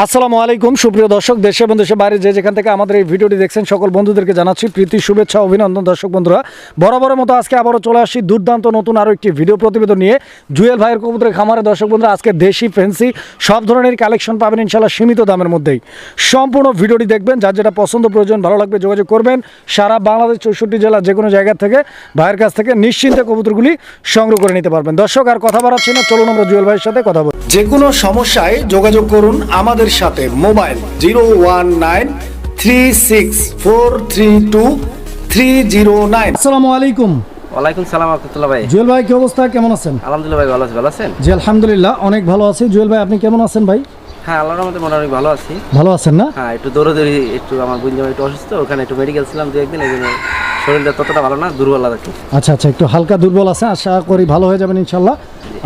আসসালামু আলাইকুম সুপ্রিয় দর্শক, দেশে এবং দেশের বাইরে যে যেখান থেকে আমাদের এই ভিডিওটি দেখছেন সকল বন্ধুদেরকে জানাচ্ছি প্রীতি শুভেচ্ছা অভিনন্দন। দর্শক বন্ধুরা, বরাবরের মতো আজকে আবারও চলে আসি দুর্দান্ত নতুন আরও একটি ভিডিও প্রতিবেদন নিয়ে জুয়েল ভাইয়ের কবুতরের খামারে। দর্শক বন্ধুরা, আজকে দেশি ফ্যান্সি সব ধরনের কালেকশন পাবেন ইনশাল্লাহ সীমিত দামের মধ্যেই। সম্পূর্ণ ভিডিওটি দেখবেন, যার যেটা পছন্দ প্রয়োজন ভালো লাগবে যোগাযোগ করবেন। সারা বাংলাদেশ 64 জেলা যে কোনো জায়গা থেকে ভাইয়ের কাছ থেকে নিশ্চিন্তে কবুতরগুলি সংগ্রহ করে নিতে পারবেন। দর্শক আর কথা বাড়াচ্ছি না, চলুন আমরা জুয়েল ভাইয়ের সাথে কথা বলি। যে কোনো সমস্যায় যোগাযোগ করুন আমাদের সাথে। মোবাইল 01936432309। আসসালামু আলাইকুম। ওয়ালাইকুম সালাম রাহমাতুল্লাহ ভাই। জুয়েল ভাই কি অবস্থা, কেমন আছেন? আলহামদুলিল্লাহ ভাই, ভালো আছি। ভালো আছেন? জি আলহামদুলিল্লাহ অনেক ভালো আছি। জুয়েল ভাই আপনি কেমন আছেন ভাই? হ্যাঁ আল্লাহর রহমতে মোটামুটি ভালো আছি। ভালো আছেন না? হ্যাঁ একটু দৌড়াদৌড়ি, একটু আমার বোন জামাই একটু অসুস্থ, ওখানে একটু মেডিকেল ছিলাম 2 একদিন, এই জন্য শরীরটা ততটা ভালো না, দুর্বল লাগে। আচ্ছা আচ্ছা, একটু হালকা দুর্বল আছে, আশা করি ভালো হয়ে যাবেন ইনশাল্লাহ।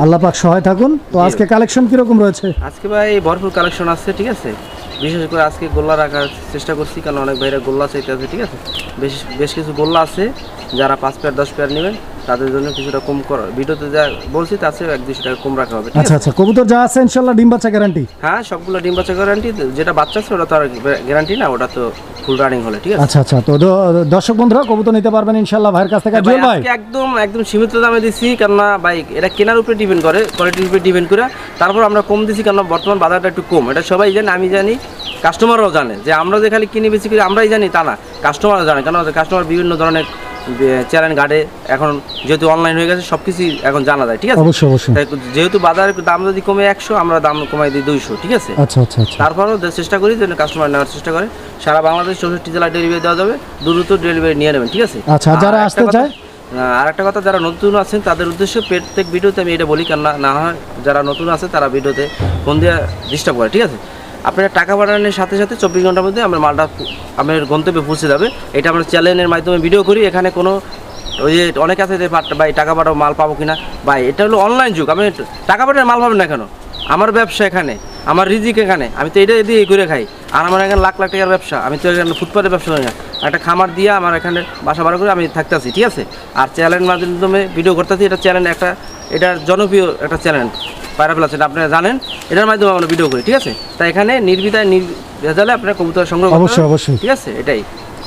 আল্লাহ পাক সহায় থাকুন। তো আজকে কালেকশন কিরকম রয়েছে? আজকে ভাই ভরপুর কালেকশন আছে, ঠিক আছে। বিশেষ করে আজকে গোল্লা রাখার চেষ্টা করছি, কারণ অনেক ভাইরা গোল্লা চাইতে আছে, ঠিক আছে। বেশ কিছু গোল্লা আছে, যারা 5 পেয়ার 10 পেয়ার নেবেন তাদের জন্য কিছুটা কম করা, ভিডিওতে যা বলছি তার চেয়ে 1-200 টাকা কম রাখা হবে। আচ্ছা আচ্ছা, কবুতর যা আছে ইনশাল্লাহ ডিম বাচ্চা গ্যারান্টি? হ্যাঁ সবগুলো ডিম বাচ্চা গ্যারান্টি, যেটা বাচ্চা আছে ওটা তো আর গ্যারান্টি না, ওটা তো ফুল রানিং হলে, ঠিক আছে। আচ্ছা আচ্ছা, তো দর্শক বন্ধুরা কবুতর নিতে পারবেন ইনশাল্লাহ ভাইয়ের কাছ থেকে। জুয়েল ভাই একদম সীমিত দামে দিচ্ছি, কেননা ভাই এটা কেনার উপরে ডিপেন্ড করে, কোয়ালিটির উপরে ডিপেন্ড করে। তারপর আমরা কম দিচ্ছি, কেননা বর্তমান বাজারটা একটু কম, এটা সবাই জানে, আমি জানি, কাস্টমাররাও জানে। যে আমরা যে খালি কিনে বেশি করি আমরাই জানি তা না, কাস্টমারও জানে। কেন কাস্টমার বিভিন্ন ধরনের চ্যালেঞ্জ গাড়ে, এখন যেহেতু অনলাইন হয়ে গেছে সব কিছুই এখন জানা যায়, ঠিক আছে। অবশ্যই অবশ্যই। যেহেতু বাজারের দাম যদি কমে 100, আমরা দাম কমাই দিই 200, ঠিক আছে। আচ্ছা আচ্ছা আচ্ছা, তারপরেও চেষ্টা করি যেন কাস্টমার নেওয়ার চেষ্টা করে। সারা বাংলাদেশ 64 জেলা ডেলিভারি দেওয়া যাবে, দ্রুত ডেলিভারি নিয়ে নেবেন, ঠিক আছে। আচ্ছা, যারা আসতে চায়, আর একটা কথা, যারা নতুন আছেন তাদের উদ্দেশ্যে প্রত্যেক ভিডিওতে আমি এটা বলি, কেন না হয় যারা নতুন আছে তারা ভিডিওতে ফোন দিয়ে ডিস্টার্ব করে, ঠিক আছে। আপনারা টাকা পাঠানোর সাথে সাথে 24 ঘন্টার মধ্যে আমার মালটা আপনার গন্তব্যে পৌঁছে যাবে। এটা আমরা চ্যানেলের মাধ্যমে ভিডিও করি। এখানে কোনো ওই যে অনেক আছে যে ভাই টাকা পাঠাও মাল পাবো কিনা, ভাই এটা হলো অনলাইন যুগ, আমি টাকা পাঠালে মাল পাবেন না কেন? আমার ব্যবসা এখানে, আমার রিজিক এখানে, আমি তো এটা দিয়ে করে খাই। আর আমার এখানে লাখ লাখ টাকার ব্যবসা, আমি তো এখানে ফুটপাতের ব্যবসা করি না, একটা খামার দিয়ে আমার এখানে বাসা ভাড়া করে আমি থাকতেছি, ঠিক আছে। আর চ্যানেলের মাধ্যমে ভিডিও করতেছি, এটা চ্যানেল একটা, এটার জনপ্রিয় একটা চ্যানেল পায়রাফেল আছে, আপনারা জানেন, এটার মাধ্যমে আমরা ভিডিও করি, ঠিক আছে। তাই এখানে নির্বিধায় নির্ভেজালে আপনার কবুতর সংগ্রহ করতে অবশ্যই অবশ্যই, ঠিক আছে। এটাই।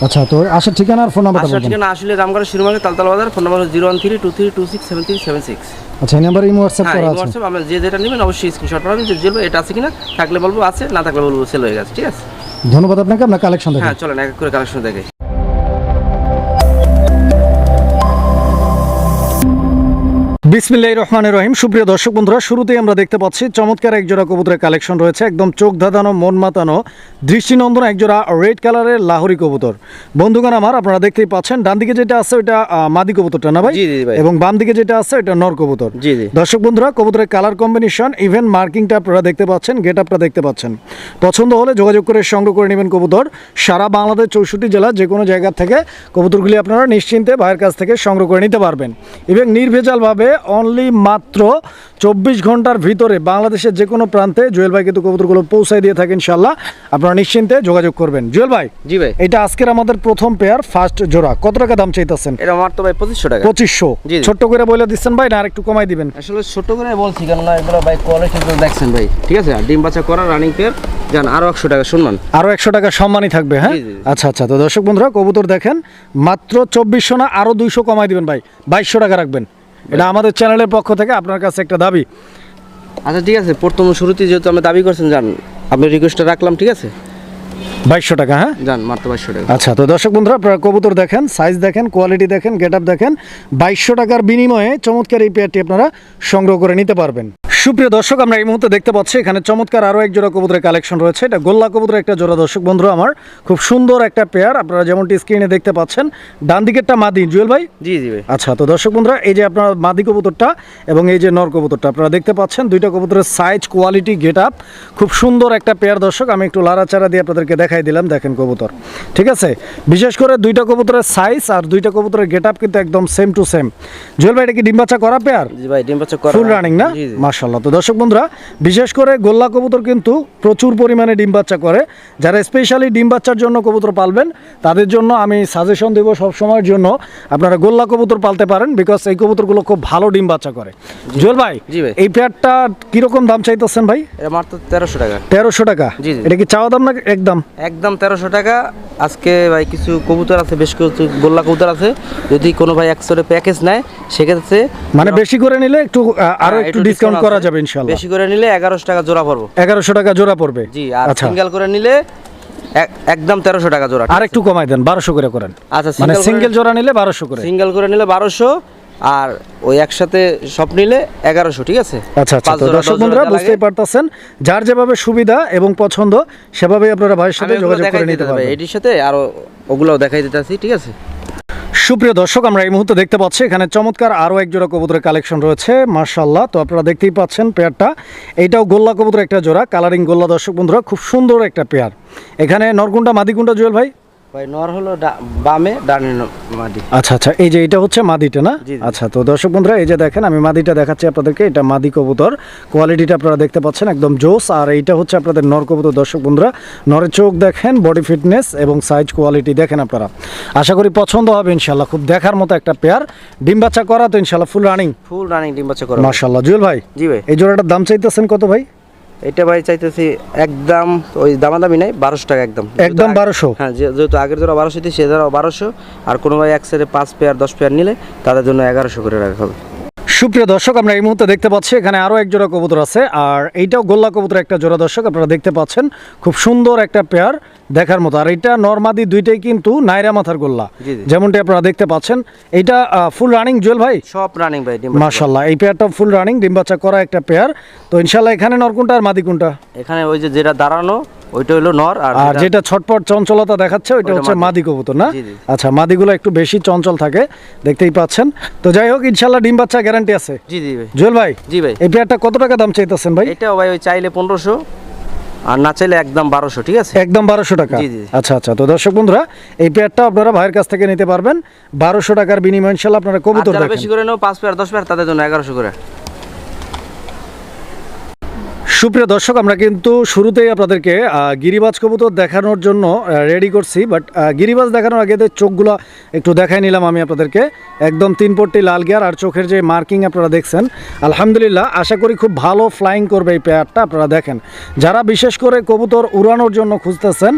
আচ্ছা, তো আসার ঠিকানা আর ফোন নাম্বারটা বলুন। ঠিকানা আসলে রামগড় শিরোমাঙ্গে তালতলা বাজার, ফোন নাম্বার 01323267376। আচ্ছা, এই নাম্বারে ইমো হোয়াটসঅ্যাপ করা আছে? হোয়াটসঅ্যাপ, আমরা যে যেটা নেবেন অবশ্যই স্ক্রিনশট পাঠাবেন, যে বলবো এটা আছে কিনা, থাকলে বলবো আছে, না থাকলে বলবো সেল হয়ে গেছে, ঠিক আছে। ধন্যবাদ আপনাকে, আপনার কালেকশন দেখেন। হ্যাঁ চলেন এক এক করে কালেকশন দেখে। বিসমিল্লাহির রহমানির রহিম। সুপ্রিয় দর্শক বন্ধুরা, শুরুতেই আমরা দেখতে পাচ্ছি চমৎকার একজোড়া কবুতরের কালেকশন রয়েছে, একদম চোখ ধাঁধানো, মন মাতানো, দৃষ্টিনন্দন একজোড়া রেড কালারের লাহোরি কবুতর। বন্ধুগণ আমার, আপনারা দেখতেই পাচ্ছেন ডান দিকে যেটা আছে ওইটা মাদি কবুতরটা না ভাই? জি জি ভাই। এবং বাম দিকে যেটা আছে ওইটা নর কবুতর। জি জি। দর্শক বন্ধুরা, কবুতরের কালার কম্বিনেশন, ইভেন মার্কিংটা আপনারা দেখতে পাচ্ছেন, গেট আপটা দেখতে পাচ্ছেন। পছন্দ হলে যোগাযোগ করে সংগ্রহ করে নেবেন কবুতর। সারা বাংলাদেশ 64 জেলা যে কোনো জায়গা থেকে কবুতরগুলি আপনারা নিশ্চিন্তে ভাইয়ের কাছ থেকে সংগ্রহ করে নিতে পারবেন, এবং নির্ভেজালভাবে অনলি মাত্র 24 ঘন্টার ভিতরে বাংলাদেশের যে কোনো প্রান্তে জুয়েল ভাই কিন্তু কবুতরগুলো পৌঁছায় দিয়ে থাকেন ইনশাল্লাহ। আপনারা নিশ্চিন্তে যোগাযোগ করবেন। জুয়েল ভাই, জি ভাই, এটা আজকের আমাদের প্রথম পেয়ার, ফার্স্ট জোড়া, কত টাকা দাম চাইতেছেন? এটা আমার তো ভাই 2500 টাকা। 2500? ছোট্ট করে বলে দিচ্ছেন ভাই, না আর একটু কমাই দিবেন? আসলে ছোট করে বলছি, কেননা এগুলো ভাই কোয়ালিটি দেখছেন ভাই, ঠিক আছে। আর ডিম বাচ্চা করা রানিং পেয়ার, জান আরো 100 টাকা সম্মান, আরো 100 টাকা সম্মানই থাকবে। হ্যাঁ আচ্ছা আচ্ছা, তো দর্শক বন্ধুরা কবুতর দেখেন, মাত্র 2400 না, আরো 200 কমাই দিবেন ভাই, 2200 টাকা রাখবেন। এটা আমাদের চ্যানেলের পক্ষ থেকে আপনার কাছে একটা দাবি। আচ্ছা ঠিক আছে, প্রথম শুরুতে যেহেতু আমরা দাবি করছেন, জান আপনি রিকোয়েস্টটা রাখলাম, ঠিক আছে। 2200 টাকা, হ্যাঁ জান মাত্র 2200 টাকা। আচ্ছা, তো দর্শক বন্ধুরা আপনারা কবুতর দেখেন, সাইজ দেখেন, কোয়ালিটি দেখেন, গেট আপ দেখেন। 2200 টাকার বিনিময়ে চমৎকার এই পেয়ারটি আপনারা সংগ্রহ করে নিতে পারবেন। সুপ্রিয় দর্শক, আমরা এই মুহূর্তে দেখতে পাচ্ছি এখানে চমৎকার আরও এক জোড়া কবুতরের কালেকশন রয়েছে। এটা গোল্লা কবুতরের একটা জোড়া। দর্শক বন্ধুরা আমার, খুব সুন্দর একটা পেয়ার, আপনারা যেমনটি স্ক্রিনে দেখতে পাচ্ছেন। ডান দিকেরটা মাদি, জুয়েল ভাই? জি জি ভাই। আচ্ছা, তো দর্শক বন্ধুরা এই যে আপনার মাদি কবুতরটা এবং এই যে নর কবুতরটা আপনারা দেখতে পাচ্ছেন, দুইটা কবুতরের সাইজ, কোয়ালিটি, গেট আপ খুব সুন্দর একটা পেয়ার। দর্শক আমি একটু লাড়াচাড়া দিয়ে আপনাদেরকে দেখাই দিলাম, দেখেন কবুতর, ঠিক আছে। বিশেষ করে দুইটা কবুতরের সাইজ আর দুইটা কবুতরের গেট আপ কিন্তু একদম সেম টু সেম। জুয়েল ভাই, এটা কি ডিম বাচ্চা করা পেয়ার? জি ভাই, ডিম বাচ্চা করা, ফুল রানিং না? মাশাআল্লাহ। মাশাআল্লাহ। তো দর্শক বন্ধুরা, বিশেষ করে গোল্লা কবুতর কিন্তু প্রচুর পরিমাণে ডিম বাচ্চা করে। যারা স্পেশালি ডিম বাচ্চার জন্য কবুতর পালবেন তাদের জন্য আমি সাজেশন দেবো সবসময়ের জন্য আপনারা গোল্লা কবুতর পালতে পারেন, বিকজ এই কবুতরগুলো খুব ভালো ডিম বাচ্চা করে। জুয়েল ভাই, জি ভাই। এই পেয়ারটা কিরকম দাম চাইতেছেন ভাই? এটা মাত্র 1300 টাকা। 1300 টাকা? জি, জি। এটা কি চাওয়া দাম না একদম? একদম 1300 টাকা। আজকে ভাই কিছু কবুতর আছে, বেশ কিছু গোল্লা কবুতর আছে, যদি কোনো ভাই একসাথে প্যাকেজ নেয় সেক্ষেত্রে মানে বেশি করে নিলে একটু আরো একটু ডিসকাউন্ট করা আছে। যাবে ইনশাআল্লাহ। বেশি করে নিলে 1100 টাকা জোড়া পড়বে। 1100 টাকা জোড়া পড়বে? জি। আর আচ্ছা, সিঙ্গেল করে নিলে একদম 1300 টাকা জোড়া। আর একটু কমাই দেন, 1200 করে করেন। আচ্ছা, মানে সিঙ্গেল জোড়া নিলে 1200 করে। সিঙ্গেল করে নিলে 1200, আর ওই একসাথে সব নিলে 1100, ঠিক আছে? আচ্ছা আচ্ছা। পাঁচ তো জোড়া, দর্শক 10 বন্ধুরা জোড়া বুঝতেই লাগে। পারতেছেন, যার যেভাবে সুবিধা এবং পছন্দ সেভাবেই আপনারা ভাইয়ের আমি সাথে ওগুলো যোগাযোগ দেখাই করে নিতে দিতে ভাই, পারবেন। এটির সাথে আরো ওগুলোও দেখাই দিতেছি, ঠিক আছে? সুপ্রিয় দর্শক, আমরা এই মুহূর্তে দেখতে পাচ্ছি এখানে চমৎকার আরও এক জোড়া কবুতরের কালেকশন রয়েছে মাশাআল্লাহ। তো আপনারা দেখতেই পাচ্ছেন পেয়ারটা, এইটাও গোল্লা কবুতর একটা জোড়া, কালারিং গোল্লা। দর্শক বন্ধুরা, খুব সুন্দর একটা পেয়ার। এখানে নরকুন্ডা মাদিকুন্ডা জুয়েল ভাই? ভাই নর হলো বামে, ডানে মাদি। আচ্ছা আচ্ছা, এই যে এটা হচ্ছে মাদিটা না? জি, জি। আচ্ছা, তো দর্শক বন্ধুরা, এই যে দেখেন আমি মাদিটা দেখাচ্ছি আপনাদেরকে, এটা মাদি কবুতর। কোয়ালিটিটা আপনারা দেখতে পাচ্ছেন একদম জোস। আর এইটা হচ্ছে আপনাদের নর কবুতর। দর্শক বন্ধুরা, নরের চোখ দেখেন, বডি ফিটনেস এবং সাইজ কোয়ালিটি দেখেন আপনারা, আশা করি পছন্দ হবে ইনশাল্লাহ। খুব দেখার মতো একটা পেয়ার, ডিম বাচ্চা করা তো ইনশাল্লাহ ফুল রানিং? ফুল রানিং ডিম বাচ্চা করা। মাশাআল্লাহ। জুয়েল ভাই, জি ভাই। এই জোড়াটার দাম চাইতেছেন কত ভাই? এটা ভাই চাইতেছি একদম ওই দামাদামি নাই, 1200 টাকা একদম। একদম 1200? হ্যাঁ, যেহেতু আগের জোড়া 1200 দিই, সে জোড়া 1200। আর কোনো ভাই এক সাইডে 5 পেয়ার 10 পেয়ার নিলে তাদের জন্য 1100 করে রাখা হবে। সুপ্রিয় দর্শক, আমরা এই মুহূর্তে দেখতে পাচ্ছি এখানে আরও এক জোড়া কবুতর আছে, আর এইটাও গোল্লা কবুতর একটা জোড়া। দর্শক আপনারা দেখতে পাচ্ছেন, খুব সুন্দর একটা পেয়ার দেখার মতো। আর এটা নরমাদি দুইটাই কিন্তু নাইরা মাথার গোল্লা, জি, জি। যেমনটি আপনারা দেখতে পাচ্ছেন। এইটা ফুল রানিং জুয়েল ভাই? সব রানিং ভাই ডিম। মাশাআল্লাহ, এই পেয়ারটা ফুল রানিং ডিম বাচ্চা করা একটা পেয়ার। তো ইনশাআল্লাহ এখানে নর কোনটা আর মাদি কোনটা? এখানে ওই যে যেটা দাঁড়ানো ওইটা হলো নর, আর যেটা ছটপট চঞ্চলতা দেখাচ্ছে ওইটা ওইটা হচ্ছে মাদি। মাদি কবুতর না? জি, জি। আচ্ছা, মাদিগুলো একটু বেশি চঞ্চল থাকে, দেখতেই পাচ্ছেন। তো যাই হোক, ইনশাআল্লাহ ডিম বাচ্চা গ্যারান্টি আছে। জি জি ভাই। জুয়েল ভাই, জি ভাই। এই পেয়ারটা কত টাকা দাম চাইতেছেন ভাই? এটাও ভাই ওই চাইলে 1500, আর না চাইলে একদম 1200, ঠিক আছে? একদম 1200 টাকা? জি, জি। আচ্ছা আচ্ছা। তো দর্শক বন্ধুরা, এই পেয়ারটা আপনারা ভাইয়ের কাছ থেকে নিতে পারবেন 1200 টাকার বিনিময়ে ইনশাআল্লাহ। আপনারা আর কবুতর যারা দেখেন। বেশি করে নেও 5 পেয়ার 10 পেয়ার, তাদের জন্য 1100 করে। সুপ্রিয় দর্শক, আমরা কিন্তু শুরুতেই আপনাদেরকে গিরিবাজ কবুতর দেখানোর জন্য রেডি করছি, বাট গিরিবাজ দেখানোর আগে চোখগুলো একটু দেখাই নিলাম আমি আপনাদেরকে। একদম 3 পট্টি লাল গিয়ার, আর চোখের যে মার্কিং আপনারা দেখছেন, আলহামদুলিল্লাহ আশা করি খুব ভালো ফ্লাইং করবে এই পেয়ারটা। আপনারা দেখেন, যারা বিশেষ করে কবুতর উড়ানোর জন্য খুঁজতেছেন,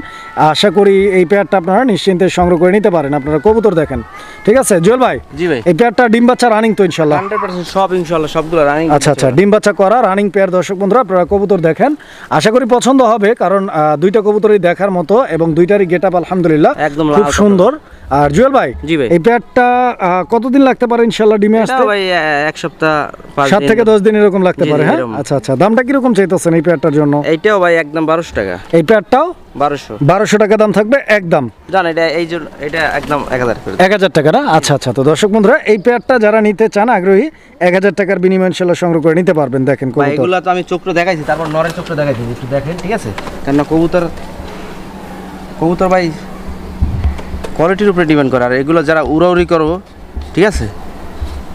আশা করি এই পেয়ারটা আপনারা নিশ্চিন্তে সংগ্রহ করে নিতে পারেন। আপনারা কবুতর দেখেন, ঠিক আছে? জুয়েল ভাই, জি ভাই। এই পেয়ারটা ডিম বাচ্চা রানিং তো ইনশাআল্লাহ? 100% সব ইনশাআল্লাহ সবগুলো রানিং। আচ্ছা আচ্ছা, ডিম বাচ্চা করা রানিং পেয়ার। দর্শক বন্ধুরা, আপনারা কবুতর দেখেন, আশা করি পছন্দ হবে, কারণ দুইটা কবুতরই দেখার মতো এবং দুইটারই গেটআপ আলহামদুলিল্লাহ একদম খুব লাল সুন্দর। আর জুয়েল ভাই, জি ভাই। এই পেয়ারটা কতদিন লাগতে পারে ইনশাআল্লাহ ডিমে আসতে? ভাই এক সপ্তাহ 7 থেকে 10 দিন এরকম লাগতে জি, পারে। জি, হ্যাঁ, এরকম। আচ্ছা আচ্ছা। দামটা কিরকম চাইতেছেন এই পেয়ারটার জন্য? এইটাও ভাই একদম 1200 টাকা। এই পেয়ারটাও 1200 টাকা দাম থাকবে একদম? জান এটা এই জন্য এটা একদম 1000 করে। 1000 টাকা না? আচ্ছা আচ্ছা। তো দর্শক বন্ধুরা, এই পেয়ারটা যারা নিতে চান আগ্রহী, 1000 টাকার বিনিময়ে ইনশাআল্লাহ সংগ্রহ করে নিতে পারবেন। দেখেন ভাই কবুতর, এগুলা তো আমি চোখটা দেখাইছি, তারপর নরের চোখটা দেখাইছি, একটু দেখেন, ঠিক আছে? কেননা কবুতর ভাই কোয়ালিটির উপরে ডিপেন্ড করে। আর এগুলো যারা উড়াউড়ি করবো, ঠিক আছে,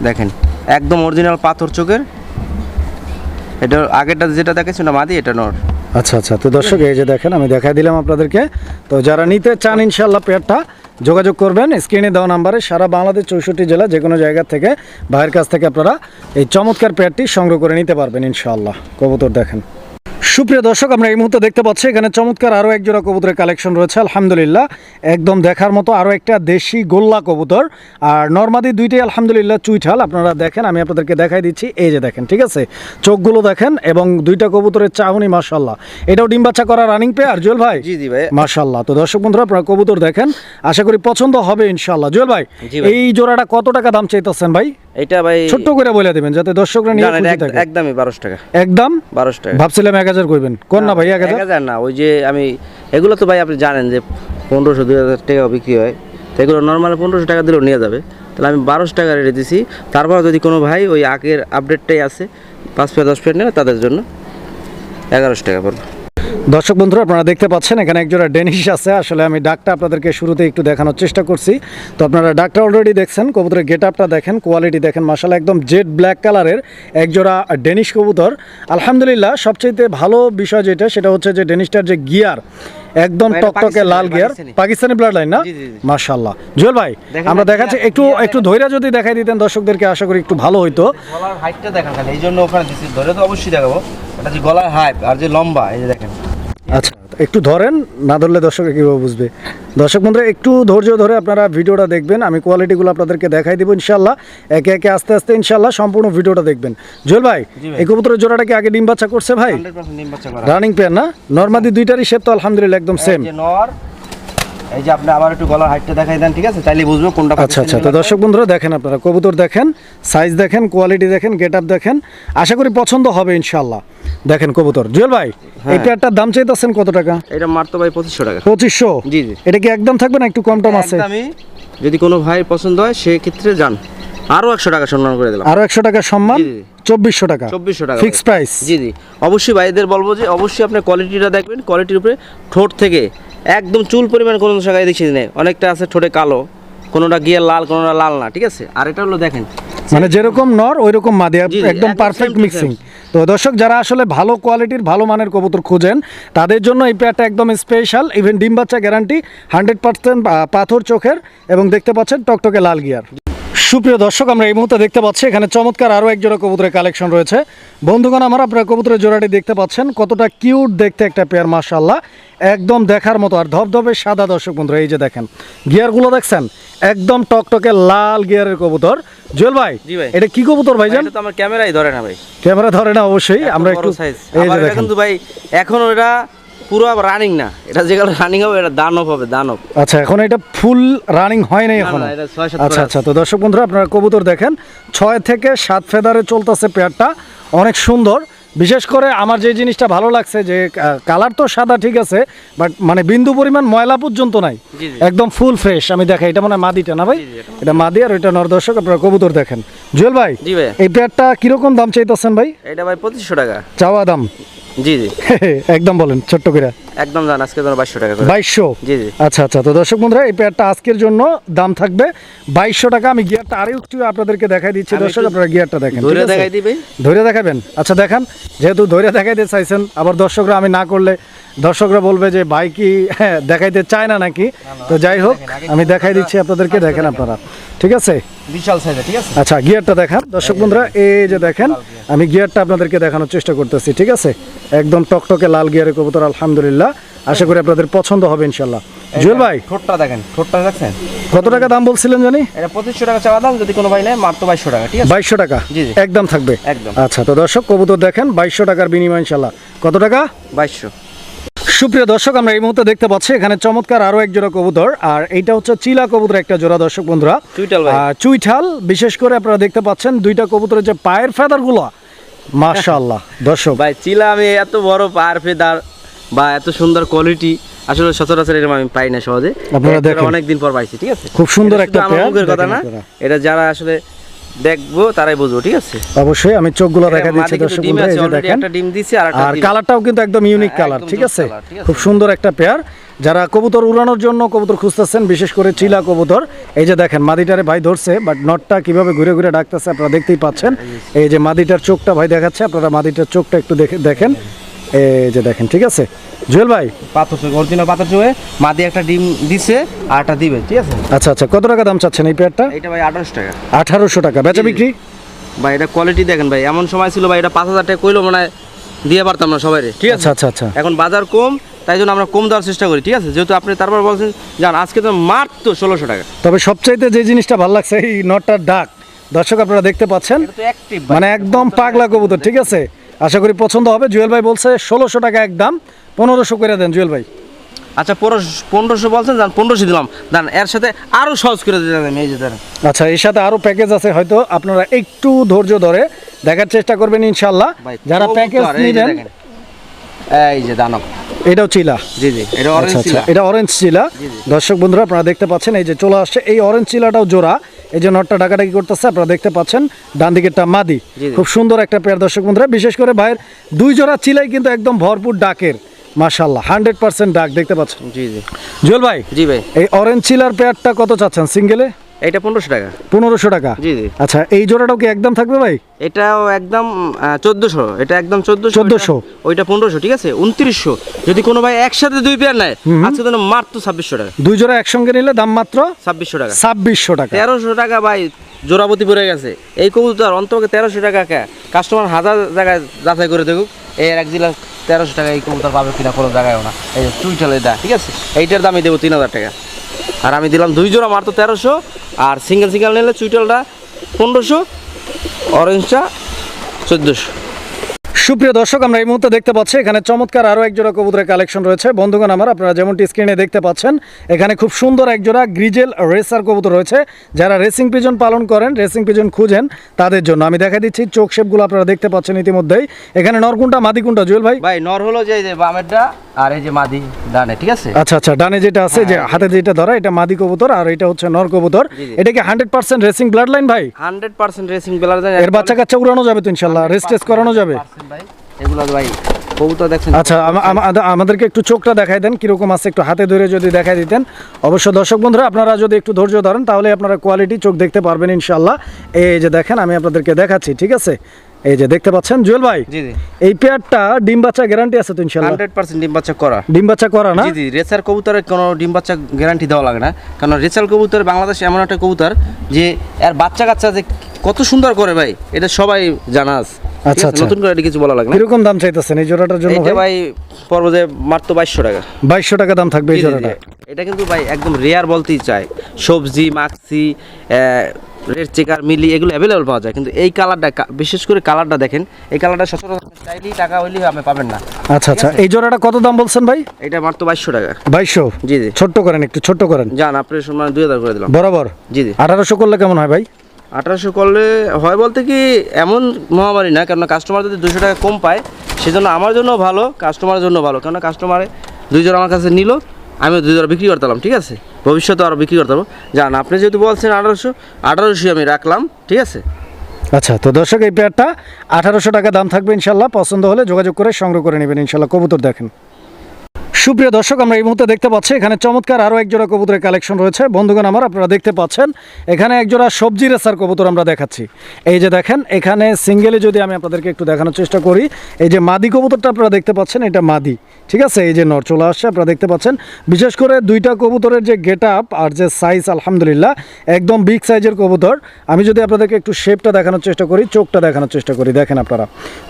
দেখেন একদম অরিজিনাল পাথর চোখের। এটা আগেরটা যেটা দেখেছি না মাদি, এটা নর। আচ্ছা আচ্ছা। তো দর্শক, এই যে দেখেন আমি দেখাই দিলাম আপনাদেরকে। তো যারা নিতে চান ইনশাআল্লাহ পেয়ারটা, যোগাযোগ করবেন স্ক্রিনে দেওয়া নাম্বারে। সারা বাংলাদেশ 64 জেলা যে কোনো জায়গা থেকে ভাইয়ের কাছ থেকে আপনারা এই চমৎকার পেয়ারটি সংগ্রহ করে নিতে পারবেন ইনশাআল্লাহ। কবুতর দেখেন। সুপ্রিয় দর্শক, আমরা এই মুহূর্তে দেখতে পাচ্ছি এখানে চমৎকার আরও এক জোড়া কবুতরের কালেকশন রয়েছে আলহামদুলিল্লাহ। একদম দেখার মতো আরও একটা দেশি গোল্লা কবুতর, আর নরমাদি দুইটাই আলহামদুলিল্লাহ চুইঠাল। আপনারা দেখেন, আমি আপনাদেরকে দেখাই দিচ্ছি, এই যে দেখেন, ঠিক আছে? চোখগুলো দেখেন এবং দুইটা কবুতরের চাহনি মাশাআল্লাহ। এটাও ডিম বাচ্চা করা রানিং পেয়ার জুয়েল ভাই? জি জি ভাই। মাশাআল্লাহ। তো দর্শক বন্ধুরা, আপনারা কবুতর দেখেন, আশা করি পছন্দ হবে ইনশাআল্লাহ। জুয়েল ভাই, জি ভাই। এই জোড়াটা কত টাকা দাম চাইতেছেন ভাই? এটা ভাই ছোট্ট করে বলে দিবেন যাতে দর্শকরা নিয়ে জান, খুশি এটা থাকে। একদমই 1200 টাকা। একদম 1200 টাকা। ভাবছিলাম 1000 কইবেন, কোন না ভাই 1000? 1000 না, ওই যে আমি এগুলো তো ভাই আপনি জানেন যে 1500 2000 টাকা বিক্রি হয়, তো এগুলো নর্মাল 1500 টাকা দিলেও নিয়ে যাবে। তাহলে আমি 1200 টাকা রেটে দিছি। তারপর যদি কোনো ভাই ওই আগের আপডেটটাই আছে 5 পেয়ার 10 পেয়ার নেবে, তাদের জন্য 1100 টাকা পড়বে। দর্শক বন্ধুরা আপনারা দেখতে পাচ্ছেন এখানে একজোড়া ডেনিশ আছে। আসলে আমি ডাকটা আপনাদেরকে শুরুতে একটু দেখানোর চেষ্টা করছি। তো আপনারা ডাকটা অলরেডি দেখছেন, কবুতরের গেট আপটা দেখেন, কোয়ালিটি দেখেন, মাশাআল্লাহ একদম জেড ব্ল্যাক কালারের একজোড়া ডেনিশ কবুতর। আলহামদুলিল্লাহ সবচেয়ে ভালো বিষয় যেটা সেটা হচ্ছে যে ডেনিশটার যে গিয়ার একদম এটা টকটকে পাকিস্তানি, লাল gear, Pakistani. Pakistani blood line না? জি, জি, জি। মাশাআল্লাহ। জুয়েল ভাই দেখেন আমরা না, দেখাচ্ছি একটু গিয়ার একটু ধৈর্য যদি দেখাই দিতেন দর্শকদেরকে আশা করি একটু ভালো হইতো। গলার হাইটটা দেখেন খালি, এই জন্য ওখানে দিচ্ছি, ধরে তো অবশ্যই দেখাবো। এটা যে গলার হাইট আর যে লম্বা, এই যে দেখেন। আচ্ছা একটু ধরেন, না ধরলে দর্শক কীভাবে বুঝবে। দর্শক বন্ধুরা একটু ধৈর্য ধরে আপনারা ভিডিওটা দেখবেন, আমি কোয়ালিটিগুলো আপনাদেরকে দেখাই দিব ইনশাল্লাহ। একে একে আস্তে আস্তে ইনশাল্লাহ সম্পূর্ণ ভিডিওটা দেখবেন। জুয়েল ভাই জি ভাই। এই কবুতরের জোড়াটা কি আগে ডিম বাচ্চা করছে ভাই? 100% ডিম বাচ্চা করা। রানিং পেয়ার না? নর্মাদি দুইটারই শেপ তো আলহামদুলিল্লাহ একদম সেম। এই যে নর, এই যে আপনি আবার একটু গলার হাইটটা দেখাই দেন, ঠিক আছে? তাইলে বুঝবো কোনটা আচ্ছা আচ্ছা, তো দর্শক বন্ধুরা দেখেন, আপনারা কবুতর দেখেন, সাইজ দেখেন, কোয়ালিটি দেখেন, গেট আপ দেখেন, আশা করি পছন্দ হবে ইনশাল্লাহ। দেখেন কবুতর। জুয়েল ভাই এই পেয়ারটার দাম চাইতেছেন কত টাকা? এটা মারতো ভাই 2500 টাকা। 2500? জি জি। এটা কি একদম থাকবে না একটু কম টম আছে? একদমই, যদি কোনো ভাই পছন্দ হয় সেক্ষেত্রে যান, আরো 100 টাকা সম্মান করে দিলাম। আরো 100 টাকা সম্মান, জি, জি। 2400 টাকা 2400 টাকা ফিক্স প্রাইস। জি জি। অবশ্যই ভাইদের বলবো যে অবশ্যই আপনি কোয়ালিটিটা দেখবেন, কোয়ালিটির উপরে ঠোঁট থেকে একদম চুল পরিমাণ কোনো জায়গায় দেখিয়ে নেই, অনেকটা আছে ঠোঁটে কালো, কোনোটা গিয়ে লাল, কোনোটা লাল না, ঠিক আছে? আর এটা হলো দেখেন মানে যেরকম নর ওইরকম মাদি, জি, জি, একদম একদম পারফেক্ট same to মিক্সিং। তো দর্শক যারা আসলে ভালো কোয়ালিটির ভালো মানের কবুতর খোঁজেন তাদের জন্য এই পেয়ারটা একদম স্পেশাল। ইভেন ডিম বাচ্চা গ্যারান্টি 100% পাথর চোখের, এবং দেখতে পাচ্ছেন টকটকে লাল গিয়ার। সুপ্রিয় দর্শক আমরা এই মুহূর্তে দেখতে পাচ্ছি এখানে চমৎকার আরও এক জোড়া কবুতরের কালেকশন রয়েছে। বন্ধুগণ আমার আপনারা কবুতরের জোড়াটি দেখতে পাচ্ছেন, কতটা কিউট দেখতে একটা পেয়ার, মাশাআল্লাহ একদম দেখার মতো, আর ধবধবে সাদা। দর্শক বন্ধুরা এই যে দেখেন গিয়ারগুলো দেখছেন, একদম টকটকে লাল গিয়ারের কবুতর। জুয়েল ভাই জি ভাই। এটা কি কবুতর ভাই জান? এটা তো আমার ক্যামেরাই ধরে না ভাই, ক্যামেরা ধরে না অবশ্যই, আমরা একটু সাইজ। এই যে দেখেন। কিন্তু ভাই এখনো এটা পুরো রানিং না, এটা যেগুলো রানিং হবে এটা দানব হবে, দানব। আচ্ছা এখন এটা ফুল রানিং হয় নাই না, এখন? না, এটা 6-7 আচ্ছা করে আচ্ছা, তো দর্শক বন্ধুরা আপনারা কবুতর দেখেন, 6 থেকে 7 ফেদারে চলতেছে পেয়ারটা, অনেক সুন্দর। বিশেষ করে আমার যে জিনিসটা ভালো লাগছে যে কালার তো সাদা ঠিক আছে, বাট মানে বিন্দু পরিমাণ ময়লা পর্যন্ত নাই, জি, জি। একদম ফুল ফ্রেশ। আমি দেখাই, এটা মনে হয় মাদিটা না ভাই? জি, জি, এটা এটা মাদি, আর এটা নর। দর্শক আপনারা কবুতর দেখেন। জুয়েল ভাই জি ভাই। এই পেয়ারটা কিরকম দাম চাইতেছেন ভাই? এটা ভাই 2500 টাকা। চাওয়া দাম? জি জি। একদম বলেন ছোট্ট করে। একদম জান, আজকে জন্য 2200 টাকা করে। 2200? জি জি। আচ্ছা আচ্ছা, তো দর্শক বন্ধুরা এই পেয়ারটা আজকের জন্য দাম থাকবে 2200 টাকা। আমি গিয়ারটা আরও একটু আপনাদেরকে দেখাই দিচ্ছি আমি দর্শক, একটু আপনারা গিয়ারটা দেখেন। ধরে ঠিক আছে? দেখাই দিবে। ধরে দেখাবেন? আচ্ছা দেখান, যেহেতু ধরে দেখাইতে চাইছেন, আবার দর্শকরা আমি না করলে দর্শকরা বলবে যে ভাই কি দেখাইতে চায় না নাকি। তো যাই হোক আমি দেখাই দিচ্ছি আপনাদেরকে, দেখেন আপনারা, ঠিক আছে? বিশাল সাইজে, ঠিক আছে? আচ্ছা গিয়ারটা দেখান দর্শক বন্ধুরা, এই যে দেখেন আমি গিয়ারটা আপনাদেরকে দেখানোর চেষ্টা করতেছি, ঠিক আছে? একদম টকটকে লাল গিয়ারের কবুতর, আলহামদুলিল্লাহ আশা করি আপনাদের পছন্দ হবে ইনশাল্লাহ। জুয়েল ভাই ঠোঁটটা দেখেন, ঠোঁটটা দেখছেন? কত টাকা দাম বলছিলেন জানি? এটা 2500 টাকা চাওয়া দাম, যদি কোনো ভাই নেয় মাত্র 2200 টাকা, ঠিক আছে? 2200 টাকা জি, জি। একদম থাকবে? একদম। আচ্ছা তো দর্শক কবুতর দেখেন 2200 টাকার বিনিময় ইনশাল্লাহ। কত টাকা? 2200। সুপ্রিয় দর্শক আমরা এই মুহূর্তে দেখতে পাচ্ছি এখানে চমৎকার আরো এক জোড়া কবুতর, আর এইটা হচ্ছে চিলা কবুতর একটা জোড়া। দর্শক বন্ধুরা চুইটাল ভাই। চুইঠাল, বিশেষ করে আপনারা দেখতে পাচ্ছেন দুইটা কবুতরের যে পায়ের ফেদার গুলো, মাশাআল্লাহ দর্শক। ভাই চিলা আমি এত বড় পার ফেদার বা এত সুন্দর কোয়ালিটি আসলে সচরাচর এরকম আমি পাই না সহজে। আপনারা এটা দেখেন। অনেক দিন পর পাইছি, ঠিক আছে? খুব সুন্দর এটা একটা শুধু আমার পেয়ার, মুখের কথা দেখেন না, আপনারা। এটা যারা আসলে দেখবো তারাই বুঝবো, ঠিক আছে? অবশ্যই আমি চোখগুলো দেখা এটা দিচ্ছি মাদি কিন্তু দর্শক ডিম বন্ধুরা, আছে, এই যে already দেখেন। একটা ডিম দিছে আর একটা আর দিবে। কালারটাও কিন্তু একদম ইউনিক কালার, একদম ঠিক জোস আছে? কালার, ঠিক আছে? খুব সুন্দর একটা পেয়ার। যারা কবুতর উড়ানোর জন্য কবুতর খুঁজতেছেন, বিশেষ করে চিলা কবুতর, এই যে দেখেন মাদিটারে ভাই ধরছে, বাট নটটা কিভাবে ঘুরে ঘুরে ডাকতেছে আপনারা দেখতেই পাচ্ছেন। এই যে মাদিটার চোখটা ভাই দেখাচ্ছে, আপনারা মাদিটার চোখটা একটু দেখেন, এই যে দেখেন, ঠিক আছে? জুয়েল ভাই পাথর চোখে, অরিজিনাল পাথর চোখে মাদি একটা ডিম দিছে আর একটা দিবে, ঠিক আছে? আচ্ছা আচ্ছা, কত টাকা দাম চাচ্ছেন এই পেয়ারটা? এটা ভাই 2800 টাকা। 1800 টাকা বেচা জি, জি। বিক্রি? ভাই এটা কোয়ালিটি দেখেন ভাই, এমন সময় ছিল ভাই এটা 5000 টাকা কইলো মানে দিয়ে পারতাম না সবাই, ঠিক আছে? আচ্ছা আচ্ছা আচ্ছা, এখন বাজার কম, তাই জন্য আমরা কম দেওয়ার চেষ্টা করি, ঠিক আছে? যেহেতু আপনি তারপর বলছেন জান আজকে তো মাত্র 1600 টাকা। তবে সবচাইতে যে জিনিসটা ভালো লাগছে এই নটটার ডাক, দর্শক আপনারা দেখতে পাচ্ছেন, এটা তো অ্যাক্টিভ মানে একদম পাগলা কবুতর, ঠিক আছে? আশা করি পছন্দ হবে। জুয়েল ভাই বলছে 1600 টাকা একদম, 1500 করে দেন জুয়েল ভাই। আচ্ছা 1500 বলছেন, জান 1500 দিলাম, জান এর সাথে আরো সহজ করে দিলাম, এই যে ধরেন। আচ্ছা এর সাথে আরো প্যাকেজ আছে, হয়তো আপনারা একটু ধৈর্য ধরে দেখার চেষ্টা করবেন ইনশাল্লাহ। ভাই, যারা কবুতর, প্যাকেজ এই যে নেবেন, দেখেন। এই যে দানব, এটাও চিলা? জি জি, এটা আচ্ছা অরেঞ্জ আচ্ছা, চিলা। এটা অরেঞ্জ চিলা। জি, জি। দর্শক বন্ধুরা আপনারা দেখতে পাচ্ছেন এই যে চলে আসছে এই অরেঞ্জ চিলাটাও জোড়া, এই যে নটটা ডাকাডাকি করতেছে আপনারা দেখতে পাচ্ছেন, ডান দিকেরটা মাদি। জি, জি। খুব সুন্দর একটা পেয়ার দর্শক বন্ধুরা, বিশেষ করে ভাইয়ের দুই জোড়া চিলাই কিন্তু একদম ভরপুর ডাকের, মাশাআল্লাহ 100% ডাক দেখতে পাচ্ছেন। জি জি জুয়েল ভাই, জি ভাই, এই অরেঞ্জ চিলার পেয়ারটা কত চাচ্ছেন সিঙ্গেলে? এটা 1500 টাকা। 1500 টাকা? জি জি। আচ্ছা, এই জোড়াটাও কি একদম থাকবে ভাই? এটাও একদম 1400, এটা একদম 1400, 1400, ওইটা 1500, ঠিক আছে 2900। যদি কোনো ভাই একসাথে দুই পেয়ার নেয় আজকে তো মাত্র 2600 টাকা। দুই জোড়া একসঙ্গে নিলে দাম মাত্র 2600 টাকা। 2600 টাকা। 1300 টাকা ভাই জোড়াপতি পড়ে গেছে। এই কবুতর অন্তত 1300 টাকা কে কাস্টমার হাজার জায়গায় যাচাই করে দেখুক, এর এক জেলা 1300 টাকা এই কবুতর পাবে কিনা কোনো জায়গায়ও না। এই যে চুইটাল এটা, ঠিক আছে, এইটার দামই দেবো 3000 টাকা। আর আমি দিলাম দুই জোড়া মাত্র 1300, আর সিঙ্গেল সিঙ্গেল নিলে চুইটালটা 1500, অরেঞ্জটা 1400। সুপ্রিয় দর্শক, আমরা এই মুহূর্তে দেখতে পাচ্ছি এখানে চমৎকার আরও এক জোড়া কবুতরের কালেকশন রয়েছে। বন্ধুগণ আমার, আপনারা যেমনটি স্ক্রিনে দেখতে পাচ্ছেন এখানে খুব সুন্দর এক জোড়া গ্রিজেল রেসার কবুতর রয়েছে। যারা রেসিং পিজন পালন করেন, রেসিং পিজন খুঁজেন, তাদের জন্য আমি দেখা দিচ্ছি চোখ শেপগুলো আপনারা দেখতে পাচ্ছেন ইতিমধ্যেই। এখানে নরকুনটা মাদি কোনটা জুয়েল ভাই? ভাই নর হলো যে বামেরটা, আর এই যে মাদি ডানে, ঠিক আছে। আচ্ছা আচ্ছা, ডানে যেটা আছে যে হাতে যেটা ধরা, এটা মাদি কবুতর আর এটা হচ্ছে নর কবুতর। এটা কি 100% রেসিং ব্লাড লাইন ভাই? 100% রেসিং বেলার যায়। এর বাচ্চা কাচ্চা উড়ানো যাবে তো ইনশাআল্লাহ, রেস টেস্ট করানো যাবে ভাই এগুলো ভাই কবুতর দেখছেন। আচ্ছা, আমাদেরকে একটু চোখটা দেখাই দেন কিরকম আছে, একটু হাতে ধরে যদি দেখাই দিতেন। অবশ্য দর্শক বন্ধুরা, আপনারা যদি একটু ধৈর্য ধরেন তাহলে আপনারা কোয়ালিটি চোখ দেখতে পারবেন ইনশাআল্লাহ। এই যে দেখেন, আমি আপনাদেরকে দেখাচ্ছি, ঠিক আছে। এই যে দেখতে পাচ্ছেন জুয়েল ভাই, জি জি, এই পেয়ারটা ডিম বাচ্চা গ্যারান্টি আছে তো ইনশাআল্লাহ? 100% ডিম বাচ্চা করা। ডিম বাচ্চা করা না? জি জি, রেসার কবুতরের কোনো ডিম বাচ্চা গ্যারান্টি দেওয়া লাগে না, কারণ রেসার কবুতর বাংলাদেশে এমন একটা কবুতর যে এর বাচ্চা কাচ্চা যে কত সুন্দর করে ভাই, এটা সবাই জানা আছে। আচ্ছা আচ্ছা, নতুন করে এটা কিছু বলা লাগে না। কিরকম দাম চাইতেছেন এই জোড়াটার জন্য এটা ভাই পড়বে যে মাত্র 2200 টাকা। 2200 টাকা দাম থাকবে এই জোড়াটা। এটা কিন্তু ভাই একদম রেয়ার বলতেই চাই। সবজি, মাক্সি, রেড চেকার, মিলি এগুলো অ্যাভেলেবল পাওয়া যায়, কিন্তু এই কালারটা, বিশেষ করে কালারটা দেখেন, এই কালারটা সচরাচর চাইলি টাকা হইলেই আপনি পাবেন না। আচ্ছা আচ্ছা, এই জোড়াটা কত দাম বলছেন ভাই? এটা মাত্র 2200 টাকা। 2200? জি জি। ছোট্ট করেন, একটু ছোট্ট করেন। জান আপনার সময় 2000 করে দিলাম বরাবর? জি জি। 1800 করলে কেমন হয় ভাই? 1800 করলে হয় বলতে কি এমন মহামারী না, কারণ কাস্টমার যদি 200 টাকা কম পায় সেজন্য আমার জন্য ভালো, কাস্টমারের জন্য ভালো। কারণ কাস্টমারে 2 জোড়া আমার কাছে নিল, আমি 2 জোড়া বিক্রি করতাম, ঠিক আছে, ভবিষ্যতে আরও বিক্রি করতাম। জান আপনি যেহেতু বলছেন 1800 আমি রাখলাম, ঠিক আছে। আচ্ছা, তো দর্শক এই পেয়ারটা 1800 টাকা দাম থাকবে ইনশাল্লাহ। পছন্দ হলে যোগাযোগ করে সংগ্রহ করে নেবেন ইনশাল্লাহ। কবুতর দেখেন। সুপ্রিয় দর্শক, আমরা এই মুহূর্তে দেখতে পাচ্ছি এখানে চমৎকার আরও এক জোড়া কবুতরের কালেকশন রয়েছে। বন্ধুগণ আমার, আপনারা দেখতে পাচ্ছেন এখানে এক জোড়া সবজি রেসার কবুতর আমরা দেখাচ্ছি। এই যে দেখেন, এখানে সিঙ্গেলে যদি আমি আপনাদেরকে একটু দেখানোর চেষ্টা করি, এই যে মাদি কবুতরটা আপনারা দেখতে পাচ্ছেন, এটা মাদি, ঠিক আছে। এই যে নর চলে আসছে, আপনারা দেখতে পাচ্ছেন। বিশেষ করে দুইটা কবুতরের যে গেট আপ আর যে সাইজ, আলহামদুলিল্লাহ একদম বিগ সাইজের কবুতর। আমি যদি আপনাদেরকে একটু শেপটা দেখানোর চেষ্টা করি, চোখটা দেখানোর চেষ্টা করি, দেখেন আপনারা।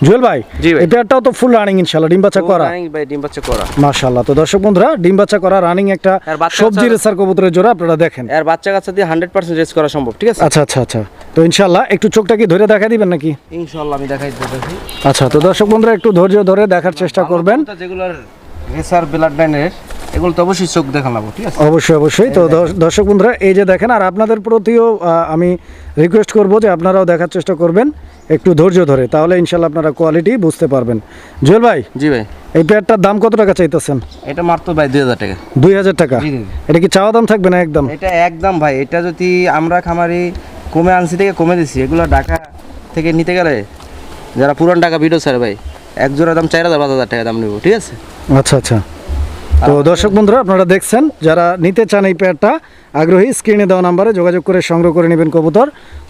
জুয়েল ভাই, এই পেয়ারটাও তো ফুল রানিং ইনশাল্লাহ, ডিম বাচ্চা করা? ভাই ডিম বাচ্চা করা মাশাআল্লাহ। তো দর্শক বন্ধুরা, ডিম বাচ্চা করা রানিং একটা সবজি রেসার কবুতরের জোড়া আপনারা দেখেন। এর বাচ্চা কাচ্চা দিয়ে 100% রেস করা সম্ভব, ঠিক আছে। আচ্ছা আচ্ছা আচ্ছা, তো ইনশাআল্লাহ একটু চোখটা কি ধরে দেখা দিবেন নাকি? ইনশাআল্লাহ আমি দেখাই দিতেছি। আচ্ছা, তো দর্শক বন্ধুরা একটু ধৈর্য ধরে দেখার চেষ্টা করবেন। যেগুলো রেসার ব্লাড লাইনের, এগুলো তো অবশ্যই চোখ দেখালাম, ঠিক আছে। অবশ্যই অবশ্যই। তো দর্শক বন্ধুরা এই যে দেখেন, আর আপনাদের প্রতিও আমি রিকোয়েস্ট করব যে আপনারাও দেখার চেষ্টা করবেন একটু ধৈর্য ধরে, তাহলে ইনশাআল্লাহ আপনারা কোয়ালিটি বুঝতে পারবেন। জুয়েল ভাই, জি ভাই, এই পেয়ারটার দাম কত টাকা চাইতেছেন? এটা মাত্র ভাই 2000 টাকা। 2000 টাকা? জি জি। এটা কি চাওয়া দাম থাকবে না একদম? এটা একদম ভাই, এটা যদি আমরা খামারি কমে আনছি থেকে কমে দিছি, এগুলো ঢাকা থেকে নিতে গেলে যারা পুরান ঢাকা ভিডিও স্যার ভাই, এক জোড়া দাম 4000-5000 টাকা দাম নেব, ঠিক আছে। আচ্ছা আচ্ছা, তো দর্শক বন্ধুরা আপনারা দেখছেন, যারা নিতে চান এই পেয়ারটা আগ্রহী স্ক্রিনে দেওয়া নাম্বারে যোগাযোগ করে সংগ্রহ করে নেবেন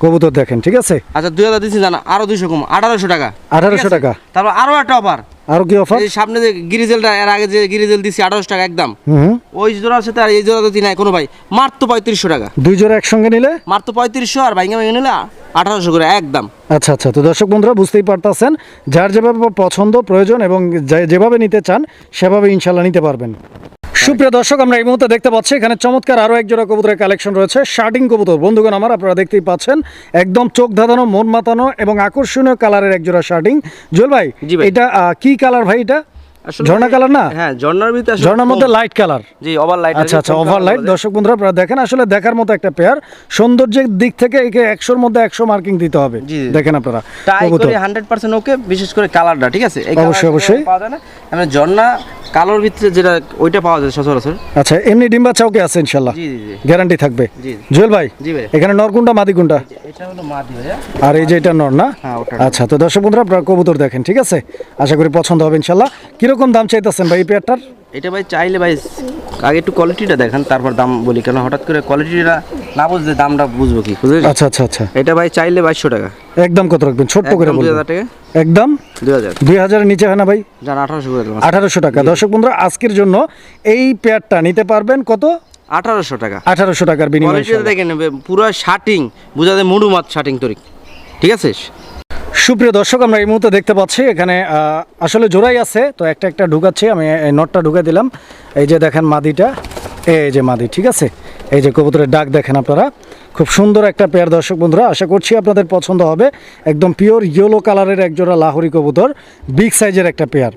কবুতর দেখেন, ঠিক আছে। আচ্ছা 2000 দিচ্ছি, জানা আরো 200 কম, 1800 টাকা। 1800 টাকা? তারপর আরো একটা অফার। আরো কি অফার? এই সামনে যে গিরিজেলটা, এর আগে যে গিরিজেল দিছি 1800 টাকা একদম, ওই জোড়ার সাথে আর এই জোড়া যদি নাই কোনো ভাই, মাত্র 3500 টাকা। দুই জোড়া একসঙ্গে নিলে মাত্র 3500, আর ভাইঙ্গা নিলে 1800 করে একদম। আচ্ছা আচ্ছা, তো দর্শক বন্ধুরা বুঝতেই পারতেছেন, যার যেভাবে পছন্দ প্রয়োজন এবং যেভাবে নিতে চান সেভাবে ইনশাল্লাহ নিতে পারবেন। সুপ্রিয় দর্শক, আমরা এই মুহূর্তে দেখতে পাচ্ছি এখানে চমৎকার আরও এক জোড়া কবুতরের কালেকশন রয়েছে। শার্টিং কবুতর বন্ধুগণ আমার, আপনারা দেখতেই পাচ্ছেন একদম চোখ ধাঁধানো, মন মাতানো এবং আকর্ষণীয় কালারের এক জোড়া শার্টিং। জুয়েল ভাই, এটা কি কালার ভাই? এটা ঝর্ণা কালার না? হ্যাঁ, ঝর্ণার ভিতরে, ঝর্ণার মধ্যে লাইট কালার। জি, ওভার লাইট। আচ্ছা আচ্ছা, ওভার লাইট। দর্শক বন্ধুরা আপনারা দেখেন, আসলে দেখার মতো একটা পেয়ার। সৌন্দর্যের দিক থেকে একে 100-র মধ্যে 100 মার্কিং দিতে হবে। দেখেন আপনারা, টাই করে 100% ওকে, বিশেষ করে কালারটা, ঠিক আছে। অবশ্যই অবশ্যই পাওয়া যায় না, মানে ঝর্ণা কালোর ভিতরে যেটা ওইটা পাওয়া যায় সচরাচর। আচ্ছা, এমনি ডিম বাচ্চা ওকে আছে ইনশাল্লাহ? জি জি জি গ্যারান্টি থাকবে? জি জুয়েল ভাই, জি ভাই। এখানে নর কোনটা মাদি কোনটা? এটা হলো মাদি ভাইয়া। আর এই যে এটা নর না? হ্যাঁ ওটা। আচ্ছা, তো দর্শক বন্ধুরা আপনারা কবুতর দেখেন, ঠিক আছে? আশা করি পছন্দ হবে ইনশাল্লাহ। কিরকম দাম চাইতেছেন ভাই এই পেয়ারটার? এটা ভাই চাইলে ভাই আগে একটু কোয়ালিটিটা দেখান, তারপর দাম বলি, কেন হঠাৎ করে কোয়ালিটিটা না বুঝলে দামটা বুঝবো কি, বুঝলেন? আচ্ছা আচ্ছা আচ্ছা, এটা ভাই চাইলে 2200 টাকা। একদম কত রাখবেন ছোট্ট করে একদম বলুন? 2000 টাকা। একদম 2000। 2000 এর নিচে হয় না ভাই? জান 1800 করে দেবো। 1800 টাকা। দর্শক বন্ধুরা আজকের জন্য এই পেয়ারটা নিতে পারবেন কত? 1800 টাকা। 1800 টাকার বিনিময়ে কোয়ালিটিটা ইনশাল্লাহ। দেখেন পুরো শার্টিং বুঝা যায়, মুড়ু মাছ শার্টিং তরিক, ঠিক আছে? সুপ্রিয় দর্শক আমরা এই মুহূর্তে দেখতে পাচ্ছি এখানে আসলে জোড়াই আছে, তো একটা একটা ঢুকাচ্ছি আমি, এই নটটা ঢুকে দিলাম। এই যে দেখেন মাদিটা, এই যে মাদি, ঠিক আছে? এই যে কবুতরের ডাক দেখেন আপনারা, খুব সুন্দর একটা পেয়ার দর্শক বন্ধুরা, আশা করছি আপনাদের পছন্দ হবে। একদম পিওর ইয়েলো কালারের একজোড়া লাহোরি কবুতর, বিগ সাইজের একটা পেয়ার।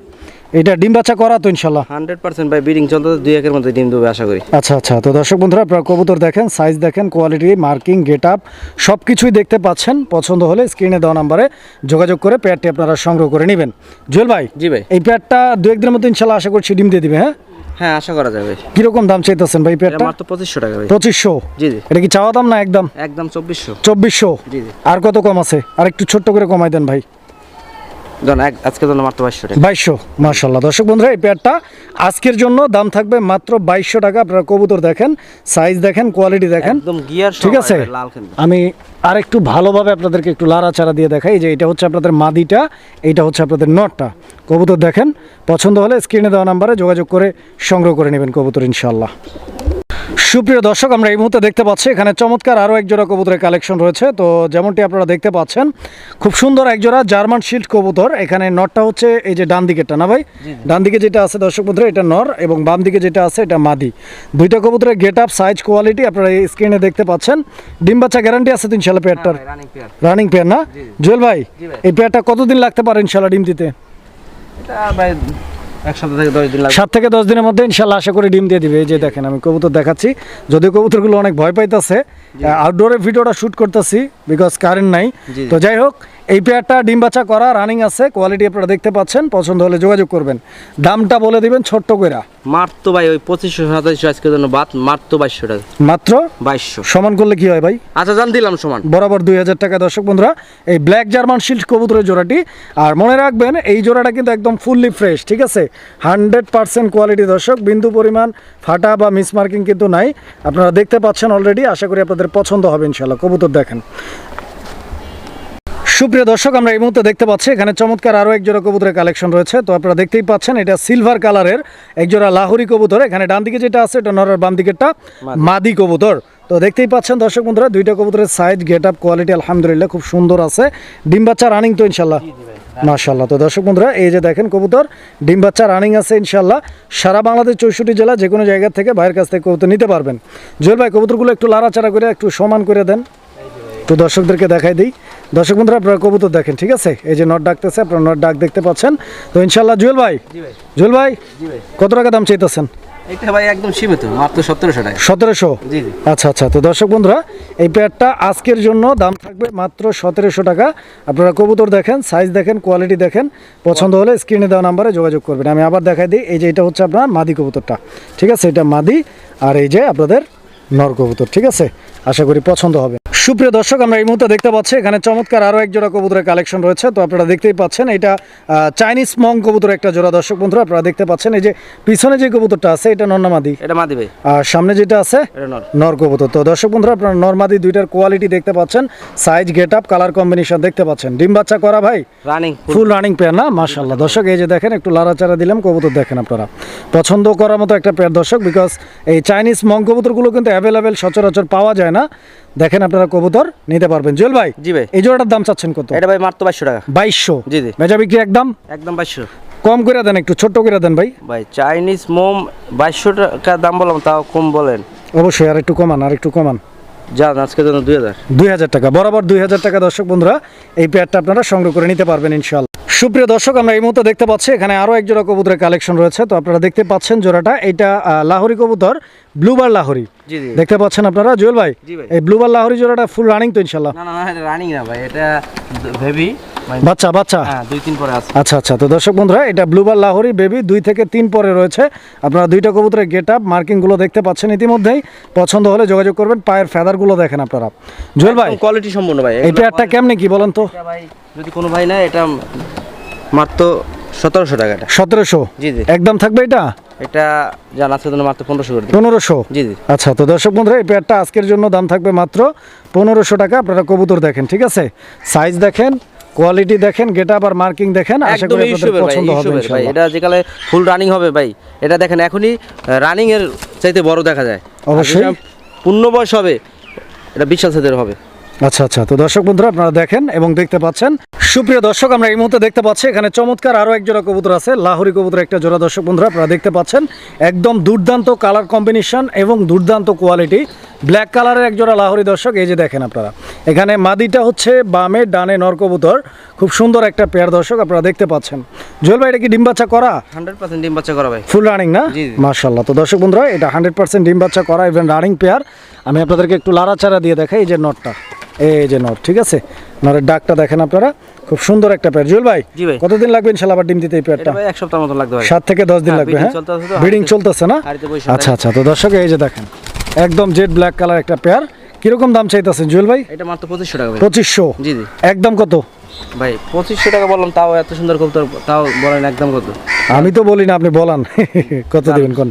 এটা ডিম বাচ্চা করা তো ইনশাল্লাহ? 100% ভাই ব্রিডিং চলতে 2-1 এর মধ্যে ডিম দেবে আশা করি। আচ্ছা আচ্ছা, তো দর্শক বন্ধুরা আপনারা কবুতর দেখেন, সাইজ দেখেন, কোয়ালিটি, মার্কিং, গেট আপ সব কিছুই দেখতে পাচ্ছেন। পছন্দ হলে স্ক্রিনে দেওয়া নাম্বারে যোগাযোগ করে পেয়ারটি আপনারা সংগ্রহ করে নেবেন। জুয়েল ভাই, জি ভাই। এই পেয়ারটা 2-1 দিনের মধ্যে ইনশাল্লাহ আশা করছি ডিম দিয়ে দিবে। হ্যাঁ হ্যাঁ আশা করা যাবে। কিরকম দাম চাইতেছেন ভাই এটা পেয়ারটা? মাত্র 2500 টাকা ভাই। 2500? জি জি। এটা কি চাওয়া দাম না একদম? একদম 2400। 2400? জি জি। আর কত কম আছে? আর একটু ছোট্ট করে কমাই দেন ভাই। জান আজকে জন্য মাত্র 2200 টাকা। 2200, মাশাআল্লাহ। দর্শক বন্ধুরা এই পেয়ারটা আজকের জন্য দাম থাকবে মাত্র 2200 টাকা। আপনারা কবুতর দেখেন, সাইজ দেখেন, কোয়ালিটি দেখেন, একদম গিয়ার সহ ঠিক আছে? লাল কিন্তু। আমি আর একটু ভালোভাবে আপনাদেরকে একটু লাড়াচাড়া দিয়ে দেখাই। যে এটা হচ্ছে আপনাদের মাদিটা, এইটা হচ্ছে আপনাদের নটটা। কবুতর দেখেন, পছন্দ হলে স্ক্রিনে দেওয়া নাম্বারে যোগাযোগ করে সংগ্রহ করে নেবেন কবুতর ইনশাআল্লাহ। সুপ্রিয় দর্শক আমরা এই মুহূর্তে দেখতে পাচ্ছি এখানে চমৎকার আরও এক জোড়া কবুতরের কালেকশন রয়েছে। তো যেমনটি আপনারা দেখতে পাচ্ছেন খুব সুন্দর এক জোড়া জার্মান শিল্ড কবুতর। এখানে নরটা হচ্ছে এই যে ডান দিকেরটা না ভাই? ডান দিকে যেটা আছে দর্শক বন্ধুরা এটা নর, এবং বাম দিকে যেটা আছে এটা মাদি। দুইটা কবুতরের গেট আপ, সাইজ, কোয়ালিটি আপনারা এই স্ক্রিনে দেখতে পাচ্ছেন। ডিম বাচ্চা গ্যারান্টি আছে তো ইনশাল্লাহ পেয়ারটার? Running pair. রানিং পেয়ার না? জুয়েল ভাই, জি ভাই। এই পেয়ারটা কতদিন লাগতে পারে ইনশাল্লাহ ডিম দিতে? এটা ভাই 1 সপ্তাহ থেকে 10 দিন লাগবে। 7 থেকে 10 দিনের মধ্যে ইনশাল্লাহ আশা করি ডিম দিয়ে দিবে। এই যে দেখেন আমি কবুতর দেখাচ্ছি, যদিও কবুতরগুলো অনেক ভয় পাইতেছে। আউটডোরে ভিডিওটা শ্যুট করতেছি বিকজ কারেন্ট নাই। জি। তো যাই হোক, এই পেয়ারটা ডিম বাচ্চা করা, রানিং আছে, কোয়ালিটি আপনারা দেখতে পাচ্ছেন। পছন্দ হলে যোগাযোগ করবেন। দামটা বলে দিবেন ছোট্ট কইরা। মাত্র ভাই ওই 2500-2700 আজকের জন্য বাদ, মাত্র 2200 টাকা। মাত্র 2200 সমান করলে কি হয় ভাই? আচ্ছা জান দিলাম সমান। বরাবর 2000 টাকা। দর্শক বন্ধুরা এই ব্ল্যাক জার্মান শিল্ড কবুতরের জোড়াটি, আর মনে রাখবেন এই জোড়াটা কিন্তু একদম ফুললি ফ্রেশ, ঠিক আছে? 100% কোয়ালিটি দর্শক, বিন্দু পরিমাণ ফাটা বা মিসমার্কিং কিন্তু নাই। আপনারা দেখতে পাচ্ছেন অলরেডি, আশা করি আপনাদের পছন্দ হবে ইনশাল্লাহ। কবুতর দেখেন। সুপ্রিয় দর্শক আমরা এই মুহূর্তে দেখতে পাচ্ছি এখানে চমৎকার আরও এক জোড়া কবুতরের কালেকশন রয়েছে। তো আপনারা দেখতেই পাচ্ছেন এটা সিলভার কালারের এক জোড়া লাহোরি কবুতর। এখানে ডান দিকে যেটা আছে এটা নর, আর বাম দিকেরটা মাদি কবুতর। তো দেখতেই পাচ্ছেন দর্শক বন্ধুরা দুইটা কবুতরের সাইজ, গেট আপ, কোয়ালিটি আলহামদুলিল্লাহ খুব সুন্দর আছে। ডিম বাচ্চা রানিং তো ইনশাল্লাহ? মাশাআল্লাহ। তো দর্শক বন্ধুরা এই যে দেখেন কবুতর ডিম বাচ্চা রানিং আছে ইনশাল্লাহ। সারা বাংলাদেশ 64 জেলা যে কোনো জায়গা থেকে ভাইয়ের কাছ থেকে কবুতর নিতে পারবেন। জুয়েল ভাই কবুতরগুলো একটু লাড়াচাড়া করে একটু সমান করে দেন, তো দর্শকদেরকে দেখাই দিই। দর্শক বন্ধুরা আপনারা কবুতর দেখেন, ঠিক আছে? এই যে নট ডাকতেছে, আপনারা নট ডাক দেখতে পাচ্ছেন। তো ইনশাল্লাহ জুয়েল ভাই, জুয়েল ভাই কত টাকা দাম চাইতেছেন? এটা ভাই একদম সীমিত, মাত্র 1700 টাকা। 1700? জি জি। আচ্ছা আচ্ছা, তো দর্শক বন্ধুরা এই পেয়ারটা আজকের জন্য দাম থাকবে মাত্র 1700 টাকা। আপনারা কবুতর দেখেন, সাইজ দেখেন, কোয়ালিটি দেখেন, পছন্দ হলে স্ক্রিনে দেওয়া নাম্বারে যোগাযোগ করবেন। আমি আবার দেখাই দিই, এই যে এটা হচ্ছে আপনার মাদি কবুতরটা, ঠিক আছে? এটা মাদি, আর এই যে আপনাদের নর কবুতর, ঠিক আছে? আশা করি পছন্দ হবে। সুপ্রিয় দর্শক আমরা এই মুহূর্তে দেখতে পাচ্ছি এখানে চমৎকার আরও এক জোড়া কবুতরের কালেকশন রয়েছে। তো আপনারা দেখতেই পাচ্ছেন এটা চাইনিজ মং কবুতর একটা জোড়া। দর্শক বন্ধুরা আপনারা দেখতে পাচ্ছেন এই যে পিছনে যে কবুতরটা আছে এটা নর না মাদি? এটা মাদি ভাই। আর সামনে যেটা আছে এটা নর। নর কবুতর। তো দর্শক বন্ধুরা আপনারা নরমাদি দুইটার কোয়ালিটি দেখতে পাচ্ছেন, size, get up, colour combination দেখতে পাচ্ছেন। ডিম বাচ্চা করা ভাই? রানিং ফুল রানিং পেয়ার না? মাশাআল্লাহ। দর্শক এই যে দেখেন একটু লাড়াচাড়া দিলাম, কবুতর দেখেন আপনারা পছন্দ করার মতো একটা পেয়ার দর্শক, বিকজ এই চাইনিজ মং কবুতরগুলো কিন্তু অ্যাভেলেবেল সচরাচর পাওয়া যায় না। দেখেন আপনারা কবুতর নিতে পারবেন। জুয়েল ভাই, জি ভাই। এই জোড়াটার দাম চাচ্ছেন কত? এটা ভাই মাত্র 2200 টাকা। 2200? জি জি। বেচা বিক্রি একদম? একদম 2200। কম করে দেন, একটু ছোট্ট করে দেন ভাই। ভাই চাইনিজ মোম 2200 টাকা দাম বললাম, তাও কম বলেন। অবশ্যই আর একটু কমান, আর একটু কমান। যান আজকের জন্য 2000। 2000 টাকা, বরাবর 2000 টাকা। দর্শক বন্ধুরা এই পেয়ারটা আপনারা সংগ্রহ করে নিতে পারবেন ইনশাআল্লাহ। সুপ্রিয় দর্শক আমরা এই মুহূর্তে দেখতে পাচ্ছি এখানে আরও এক জোড়া কবুতরের কালেকশন রয়েছে। তো আপনারা দেখতে পাচ্ছেন জোড়াটা, এটা লাহোরি কবুতর, ব্লুবার লাহোরি জি জি। দেখতে পাচ্ছেন আপনারা। জুয়েল ভাই, জি ভাই। এই ব্লুবার লাহোরি জোড়াটা ফুল রানিং তো ইনশাআল্লাহ? না না না, এটা রানিং না ভাই, এটা ভেবি বাচ্চা বাচ্চা হ্যাঁ 2-3 পরে আছে। আচ্ছা আচ্ছা, তো দর্শক বন্ধুরা এটা ব্লুবার লাহোরি বেবি 2 থেকে 3 পরে রয়েছে। আপনারা দুইটা কবুতরের গেট আপ মার্কিংগুলো দেখতে পাচ্ছেন ইতিমধ্যেই। পছন্দ হলে যোগাযোগ করবেন। পায়ের ফেদারগুলো দেখেন আপনারা। জুয়েল ভাই কোয়ালিটি সম্পূর্ণ ভাই। এই পেয়ারটা কেমনে কি বলেন তো? এটা ভাই যদি কোনো ভাই না, এটা মাত্র 1700 টাকা। এটা 1700 জি জি একদম থাকবে এটা? এটা জান আজকের জন্য মাত্র 1500 করে দিই। 1500 জি জি আচ্ছা, তো দর্শক বন্ধুরা এই পেয়ারটা আজকের জন্য দাম থাকবে মাত্র 1500 টাকা। আপনারা কবুতর দেখেন, ঠিক আছে, সাইজ দেখেন, কোয়ালিটি দেখেন, গেট আপ আর মার্কিং দেখেন। আশা করি আপনাদের পছন্দ হবে ভাই। ইনশাআল্লাহ। এটা যেকালে ফুল রানিং হবে ভাই, এটা দেখেন এখনই রানিং এর চাইতে বড় দেখা যায়। অবশ্যই। আর যেটা পূর্ণ বয়স হবে এটা বিশাল সাইজের হবে। আচ্ছা আচ্ছা, তো দর্শক বন্ধুরা আপনারা দেখেন এবং দেখতে পাচ্ছেন। সুপ্রিয় দর্শক, আমরা এই মুহূর্তে দেখতে পাচ্ছি এখানে চমৎকার আরো এক জোড়া কবুতর আছে, লাহোরি কবুতর একটা জোড়া। দর্শক বন্ধুরা আপনারা দেখতে পাচ্ছেন একদম দুর্দান্ত কালার কম্বিনেশন এবং দুর্দান্ত কোয়ালিটি, ব্ল্যাক কালারের এক জোড়া লাহোরি। দর্শক এই যে দেখেন আপনারা, এখানে মাদিটা হচ্ছে বামে, ডানে নর কবুতর। খুব সুন্দর একটা পেয়ার দর্শক আপনারা দেখতে পাচ্ছেন। জুয়েল ভাই এটা কি ডিম বাচ্চা করা? 100% ডিম বাচ্চা করা ভাই, ফুল রানিং না? জি, জি। মাশাআল্লাহ। তো দর্শক বন্ধুরা এটা 100% ডিম বাচ্চা করা ইভেন রানিং পেয়ার। আমি আপনাদেরকে একটু লাড়াচাড়া দিয়ে দেখাই। এই যে নটটা, এই যে নট, ঠিক আছে, নরের ডাকটা দেখেন আপনারা। খুব সুন্দর একটা পেয়ার। জুয়েল ভাই জি ভাই। কতদিন লাগবে ইনশাআল্লাহ আবার ডিম দিতে এই এটা পেয়ারটা? ভাই 1 সপ্তাহ মতো লাগবে ভাই। 7 থেকে 10 দিন লাগবে। হ্যাঁ, চলতেছে তো, ব্রিডিং চলতেছে না? হাড়িতে বসে আচ্ছা আচ্ছা, তো দর্শক এই যে দেখেন একদম জেড ব্ল্যাক কালার একটা পেয়ার। কিরকম দাম চাইতেছেন জুয়েল ভাই? এটা মাত্র 2500 টাকা ভাই। 2500 জি জি একদম কত ভাই? 2500 টাকা বললাম, তাও এত সুন্দর কবুতর, তাও বলেন একদম কত? আমি তো বলি না, আপনি বলান কত দিবেন কোন?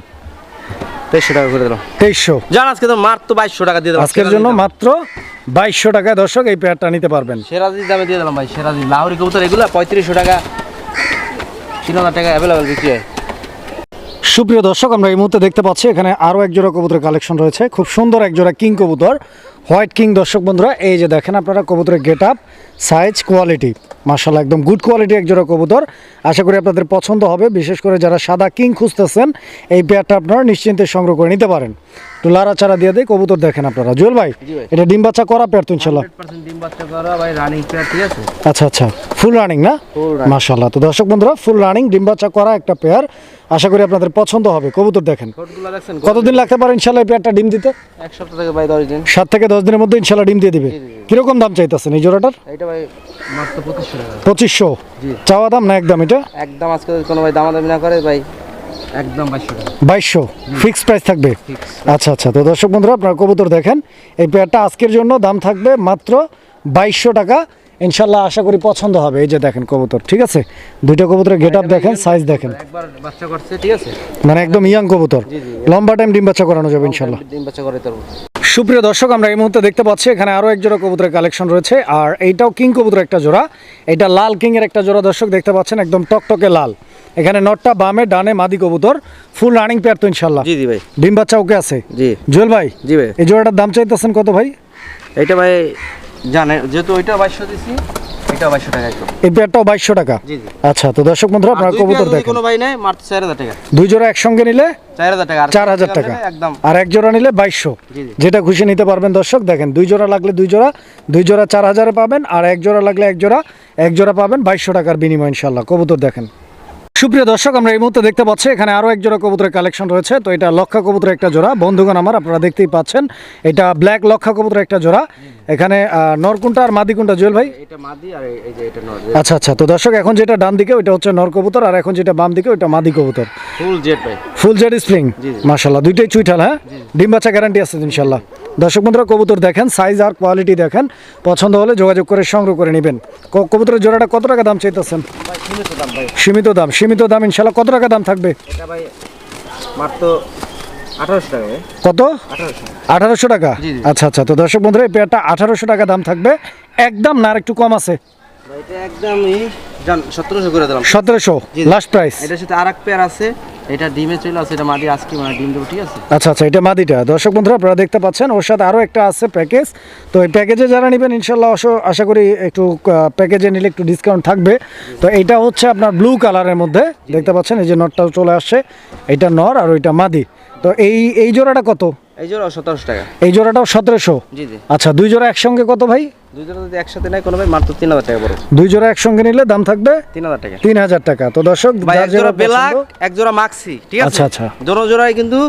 2300 টাকা করে দিলাম। 2300 জান আজকে তো মাত্র 2200 টাকা দিয়ে দিলাম আজকের জন্য মাত্র 2200 টাকায় দর্শক এই পেয়ারটা নিতে পারবেন। সেরাজি দামে দিয়ে দিলাম ভাই। সেরাজি লাহোরি কবুতর এগুলো 3500 টাকা, 3000 টাকা অ্যাভেলেবল বিক্রি হয়। সুপ্রিয় দর্শক, আমরা এই মুহূর্তে দেখতে পাচ্ছি এখানে আরো এক জোড়া কবুতরের কালেকশন রয়েছে। খুব সুন্দর এক জোড়া কিং কবুতর, হোয়াইট কিং। দর্শক বন্ধুরা এই যে দেখেন আপনারা কবুতরের গেট আপ, সাইজ, কোয়ালিটি মাশাআল্লাহ একদম গুড কোয়ালিটি এক জোড়া কবুতর। আশা করি আপনাদের পছন্দ হবে। বিশেষ করে যারা সাদা কিং খুঁজতেছেন এই পেয়ারটা আপনারা নিশ্চিন্তে সংগ্রহ করে নিতে পারেন। একটু লাড়াচাড়া দিয়ে দেয় কবুতর দেখেন আপনারা। জুয়েল ভাই জি ভাই। এটা ডিম বাচ্চা করা পেয়ার তো ইনশাআল্লাহ? 100% ডিম বাচ্চা করা ভাই, রানিং পেয়ার, ঠিক আছে। আচ্ছা আচ্ছা, ফুল রানিং না? Full running। মাশাআল্লাহ। তো দর্শক বন্ধুরা ফুল রানিং ডিম বাচ্চা করা একটা পেয়ার। আশা করি আপনাদের পছন্দ হবে। কবুতর দেখেন কোটগুলো দেখছেন কতদিন লাগতে পারে ইনশাআল্লাহ এই পেয়ারটা ডিম দিতে? 1 সপ্তাহ থেকে ভাই 10 দিন। 7 থেকে 10 দিনের মধ্যে ইনশাআল্লাহ ডিম দিয়ে দিবে। জি, জি, জি। কিরকম দাম চাইতেছেন এই জোড়াটার? এইটা ভাই মাত্র 2500 টাকা। 2500 জি। চাওয়া দাম না একদম? এটা একদম আজকে যদি কোনো ভাই দামাদামি না করে ভাই, একদম 2200 টাকা 2200 ফিক্স প্রাইস থাকবে। ফিক্স। আচ্ছা আচ্ছা, তো দর্শক বন্ধুরা আপনারা কবুতর দেখেন এই পেয়ারটা আজকের জন্য দাম থাকবে মাত্র 2200 টাকা। ইনশাআল্লাহ আশা করি পছন্দ হবে। এই যে দেখেন কবুতর, ঠিক আছে, দুইটা কবুতরের গেট আপ দেখেন, সাইজ দেখেন, একবার বাচ্চা করছে, ঠিক আছে, মানে একদম ইয়াং কবুতর। জি, জি। লম্বা টাইম ডিম বাচ্চা করানো যাবে ইনশাআল্লাহ। ডিম বাচ্চা করে তার। সুপ্রিয় দর্শক, আমরা এই মুহূর্তে দেখতে পাচ্ছি এখানে আরো এক জোড়া কবুতরের কালেকশন রয়েছে। আর এইটাও কিং কবুতর একটা জোড়া। এটা লাল কিং এর একটা জোড়া দর্শক দেখতে পাচ্ছেন, একদম টকটকে লাল। এখানে নটটা বামে, ডানে মাদি কবুতর। ফুল রানিং পেয়ার তো ইনশাআল্লাহ? জি জি ভাই। ডিম বাচ্চা ওকে আছে? জি জুয়েল ভাই জি ভাই। এই জোড়াটার দাম চাইতেছেন কত ভাই? এইটা ভাই জানেন যেহেতু ওইটা 2200 দিছি, এটা 2200 টাকা একদম। এই পেয়ারটাও 2200 টাকা? জি জি। আচ্ছা, তো দর্শক বন্ধুরা আপনারা কবুতর দেখেন। কোনো ভাই নাই মাত্র 4000 টাকা। দুই জোড়া একসঙ্গে নিলে 4000 টাকা, আর 4000 টাকা, একদম। আর এক জোড়া নিলে 2200। জি জি। যেটা খুশি নিতে পারবেন দর্শক। দেখেন দুই জোড়া লাগলে দুই জোড়া 4000-এ পাবেন, আর এক জোড়া লাগলে এক জোড়া পাবেন 2200 টাকার বিনিময় ইনশাআল্লাহ। কবুতর দেখেন। সুপ্রিয় দর্শক, আমরা এই মুহূর্তে দেখতে পাচ্ছি এখানে আরো এক জোড়া কবুতরের কালেকশন রয়েছে। তো এটা লক্ষা কবুতরের একটা জোড়া বন্ধুগণ আমার, আপনারা দেখতেই পাচ্ছেন এটা ব্ল্যাক লক্ষা কবুতরের একটা জোড়া। এখানে নরকুন্টা আর মাদি কোনটা জুয়েল ভাই? এটা মাদি আর এই যে এটা নর। আচ্ছা আচ্ছা, তো দর্শক এখন যেটা ডান দিকে ওইটা হচ্ছে নর কবুতর, আর এখন যেটা বাম দিকে ওইটা মাদি কবুতর। ফুল জেড ভাই। ফুল জেড স্প্রিং জি, জি। মাশাআল্লাহ, দুইটাই চুইঠাল। হ্যাঁ, ডিম বাচ্চা গ্যারান্টি আছে ইনশাআল্লাহ। দর্শক বন্ধুরা কবুতর দেখেন, সাইজ আর কোয়ালিটি দেখেন, পছন্দ হলে যোগাযোগ করে সংগ্রহ করে নেবেন। কবুতরের জোড়াটা কত টাকা দাম চাইতেছেন? ভাই সীমিত দাম ভাই। সীমিত দাম ইনশাআল্লাহ। কত টাকা দাম থাকবে? এটা ভাই মাত্র 1800 টাকা ভাই। কত? 1800। 1800 টাকা? জি, জি। আচ্ছা আচ্ছা, তো দর্শক বন্ধুরা এই পেয়ারটা 1800 টাকা দাম থাকবে একদম, না আর একটু কম আছে? ভাই এটা একদমই জান 1700 করে দিলাম। 1700 জি, জি। Last price? এটার সাথে আরেক পেয়ার আছে, এটা ডিমে চলে আছে, এটা মাদি আজকে মানে ডিম দেবো, ঠিক আছে। আচ্ছা আচ্ছা, এটা মাদিটা। দর্শক বন্ধুরা আপনারা দেখতে পাচ্ছেন ওর সাথে আরও একটা আছে প্যাকেজ। তো এই প্যাকেজে যারা নেবেন ইনশাল্লাহ আশা করি একটু প্যাকেজে নিলে একটু ডিসকাউন্ট থাকবে। তো এইটা হচ্ছে আপনার ব্লু কালারের মধ্যে দেখতে পাচ্ছেন, এই যে নটটাও চলে আসছে, এইটা নর আর ওইটা মাদি। তো এই জোড়াটা কত? এই জোড়া 1700 টাকা। এই জোড়াটাও 1700? জি জি। আচ্ছা, দুই জোড়া একসঙ্গে কত ভাই? দুই জোড়া যদি একসাথে নেয় কোনো ভাই মাত্র 3000 টাকা বড়। দুই জোড়া একসঙ্গে নিলে দাম থাকবে 3000 টাকা। 3000 টাকা। তো দর্শক ভাই যার এক জোড়া যেটা বেলাক, পছন্দ- এক জোড়া মাক্সি, ঠিক আছে। আচ্ছা আচ্ছা, জোড়ায় কিন্তু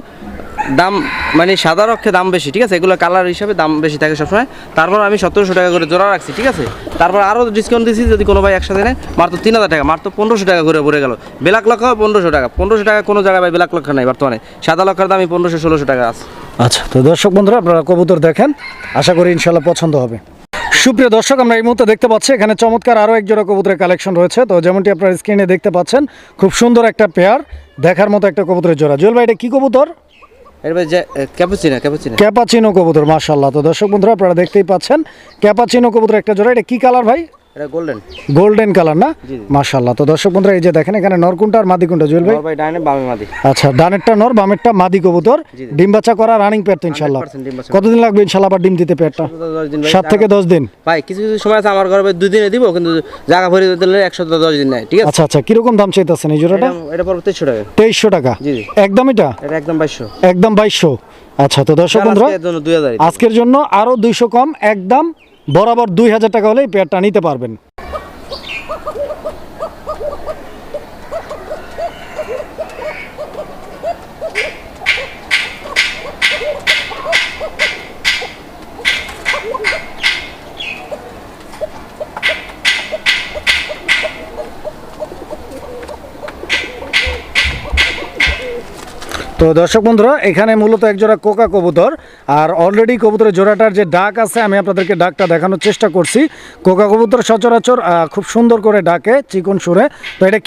দাম মানে সাদা রক্ষে দাম বেশি, ঠিক আছে, এগুলো কালার হিসাবে দাম বেশি থাকে সবসময়। তারপর আমি 1700 টাকা করে জোড়া রাখছি, ঠিক আছে। তারপর আরও ডিসকাউন্ট দিচ্ছি, যদি কোনো ভাই একসাথে নেয় মাত্র 3000 টাকা, মাত্র 1500 টাকা করে পড়ে গেল। ব্ল্যাক লক্ষ 1500 টাকা, 1500 টাকা কোনো জায়গায় ভাই ব্ল্যাক লক্ষ নাই বর্তমানে, সাদা লক্ষের দামই 1500-1600 টাকা আছে। আচ্ছা, তো দর্শক বন্ধুরা আপনারা কবুতর দেখেন, আশা করি ইনশাল্লাহ পছন্দ হবে। সুপ্রিয় দর্শক, আমরা এই মুহূর্তে দেখতে পাচ্ছি এখানে চমৎকার আরও এক জোড়া কবুতরের কালেকশন রয়েছে। তো যেমনটি আপনার স্ক্রিনে দেখতে পাচ্ছেন, খুব সুন্দর একটা পেয়ার, দেখার মতো একটা কবুতরের জোড়া। জুয়েল ভাই, এটা কি কবুতর? এর ভাই যে ক্যাপুচিনো ক্যাপাচিনো কবুতর, মাশাআল্লাহ। তো দর্শক বন্ধুরা আপনারা দেখতেই পাচ্ছেন ক্যাপাচিনো কবুতর একটা জোড়া। এটা কি কালার ভাই? এটা গোল্ডেন কালার না? মাশাআল্লাহ। তো দর্শক বন্ধুরা এই যে দেখেন এখানে নর কোনটা আর মাদি কোনটা জুয়েল ভাই? ভাই ডানে বামে মাদি। আচ্ছা, ডানেরটা নর, বামেরটা মাদি কবুতর। ডিম বাচ্চা করা রানিং পেয়ার তো ইনশাআল্লাহ। 100% ডিম বাচ্চা। কতদিন লাগবে ইনশাআল্লাহ আবার ডিম দিতে পেয়ারটা? 7 থেকে 10 দিন। ভাই কিছু কিছু সময় আছে আমার ঘরে 2 দিনে দিব, কিন্তু জায়গা ভরে দিলে 110 দিন নাই, ঠিক আছে। আচ্ছা আচ্ছা, কিরকম দাম চাইতেছেন এই জোড়াটা? এটা পড়বে 2300 টাকা। 2300 টাকা জি। একদম? এটা একদম 2200। একদম 2200। আচ্ছা, তো দর্শক বন্ধুরা এর জন্য 2000। আজকের জন্য আরো 200 কম, একদম বরাবর 2000 টাকা হলে এই পেয়ারটা নিতে পারবেন। তো দর্শক বন্ধুরা এখানে মূলত এক জোড়া কোকা কবুতর, আর অলরেডি কবুতরের জোড়াটার যে ডাক আছে আমি আপনাদেরকে ডাকটা দেখানোর চেষ্টা করছি। কোকা কবুতর সচরাচর খুব সুন্দর করে ডাকে, চিকন সুরে। তো এটা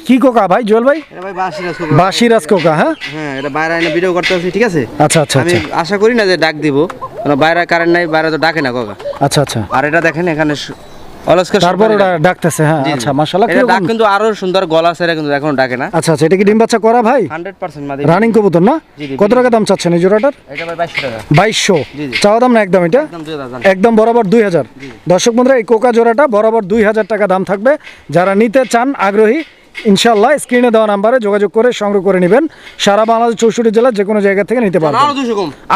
কি কোকা ভাই জুয়েল ভাই? এটা ভাই বাসিরাজ কোকা। বাসিরাজ কোকা, হ্যাঁ হ্যাঁ, এটা বাইরে এনে ভিডিও করতে আছি, ঠিক আছে। আচ্ছা আচ্ছা, আমি আশা করি না যে ডাক দিব, কারণ বাইরে কারেন্ট নাই, বাইরে তো ডাকে না কোকা। আচ্ছা আচ্ছা। আর এটা দেখেন এখানে তারপর ওটা ডাকতেছে, হ্যাঁ। আচ্ছা, মাশাআল্লাহ। এটা ডাক কিন্তু আরো সুন্দর, গলা ছেড়ে কিন্তু এখন ডাকে না। আচ্ছা আচ্ছা, এটা কি ডিম বাচ্চা করা ভাই? 100% মাদি রানিং কবুতর না? কত টাকা দাম চাচ্ছেন এই জোড়াটার? এটা ভাই 2200 টাকা। 2200 চাওয়া দাম না একদম? এটা একদম 2000। একদম বরাবর 2000। দর্শক বন্ধুরা এই কোকা জোড়াটা বরাবর 2000 টাকা দাম থাকবে। যারা নিতে চান আগ্রহী, ইনশাআল্লাহ স্ক্রিনে দেওয়া নাম্বারে যোগাযোগ করে সংগ্রহ করে নেবেন। সারা বাংলাদেশ 64 জেলার যে কোনো জায়গা থেকে নিতে পারবেন।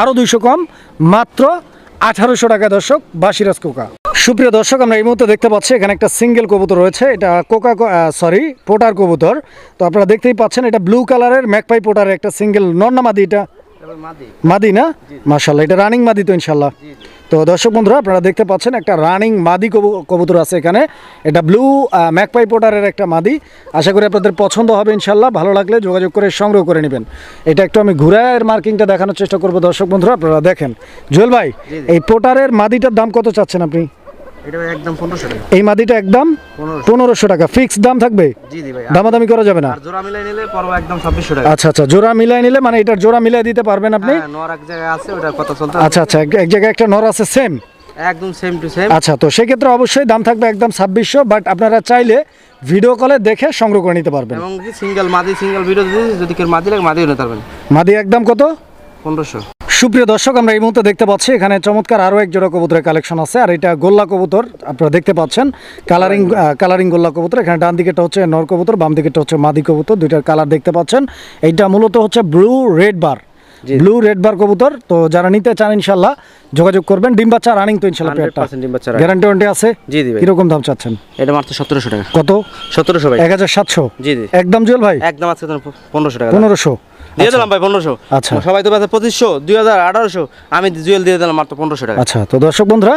আরো 200 কম, মাত্র 1800 টাকা দর্শক, বাসিরাজ কোকা। সুপ্রিয় দর্শক, আমরা এই মুহূর্তে দেখতে পাচ্ছি এখানে একটা সিঙ্গেল কবুতর রয়েছে। এটা পোটার কবুতর। তো আপনারা দেখতেই পাচ্ছেন এটা ব্লু কালারের ম্যাকপাই পোটারের একটা সিঙ্গেল নর না মাদি? এটা মাদি না? মাশাআল্লাহ, এটা রানিং মাদি তো ইনশাআল্লাহ। তো দর্শক বন্ধুরা আপনারা দেখতে পাচ্ছেন একটা রানিং মাদি কবুতর আছে এখানে। এটা ব্লু ম্যাকপাই পোটারের একটা মাদি। আশা করি আপনাদের পছন্দ হবে ইনশাআল্লাহ। ভালো লাগলে যোগাযোগ করে সংগ্রহ করে নেবেন। এটা একটু আমি ঘুরায়ের মার্কিংটা দেখানোর চেষ্টা করবো দর্শক বন্ধুরা, আপনারা দেখেন। জুয়েল ভাই, এই পোটারের মাদিটার দাম কত চাচ্ছেন আপনি? এটা একদম 1500 টাকা। এই মাদিটা একদম 1500 টাকা ফিক্স দাম থাকবে? জি জি ভাই, দামাদামি করা যাবে না? আর জোড়া মিলাই নিলে পড়বে একদম 2600 টাকা। আচ্ছা আচ্ছা, জোড়া মিলাই নিলে মানে এটার জোড়া মিলাই দিতে পারবেন আপনি? হ্যাঁ, নর এক জায়গায় আছে, ওটা কত চলতে? আচ্ছা আচ্ছা, এক জায়গায় একটা নর আছে সেম, একদম সেম টু সেম। আচ্ছা, তো সেক্ষেত্রে অবশ্যই দাম থাকবে একদম 2600। বাট আপনারা চাইলে ভিডিও কলে দেখে সংগ্রহ করে নিতে পারবেন। এবং কি সিঙ্গেল ভিডিও যদি কেউ মাদি লাগে মাদিও নিতে পারবেন। মাদি একদম কত? 1500। সুপ্রিয় দর্শক, আমরা এই মুহূর্তে দেখতে পাচ্ছি এখানে চমৎকার আরও এক জোড়া কবুতরের কালেকশন আছে। আর এটা গোল্লা কবুতর, আপনারা দেখতে পাচ্ছেন কালারিং গোল্লা কবুতর। এখানে ডান দিকেটা হচ্ছে নর কবুতর, বাম দিকেটা হচ্ছে মাদি কবুতর। দুইটার কালার দেখতে পাচ্ছেন। এইটা মূলত হচ্ছে ব্লু রেড বার কবুতর। তো যারা নিতে চান ইনশাআল্লাহ যোগাযোগ করবেন। ডিম বাচ্চা রানিং তো ইনশাআল্লাহ? 100% ডিম বাচ্চা। গ্যারান্টি ওয়ারেন্টি আছে? জি জি ভাই। কিরকম দাম চাচ্ছেন? এটা মাত্র 1700 টাকা। কত? 1700 ভাই। 1700? জি জি। একদম জুয়েল ভাই? একদম আজকে 1500 টাকা। 1500 দিয়ে দিলাম ভাই 1500। আচ্ছা, সবাই তো 2500, 2000, 1800, আমি জুয়েল দিয়ে দিলাম মাত্র 1500 টাকা। আচ্ছা, তো দর্শক বন্ধুরা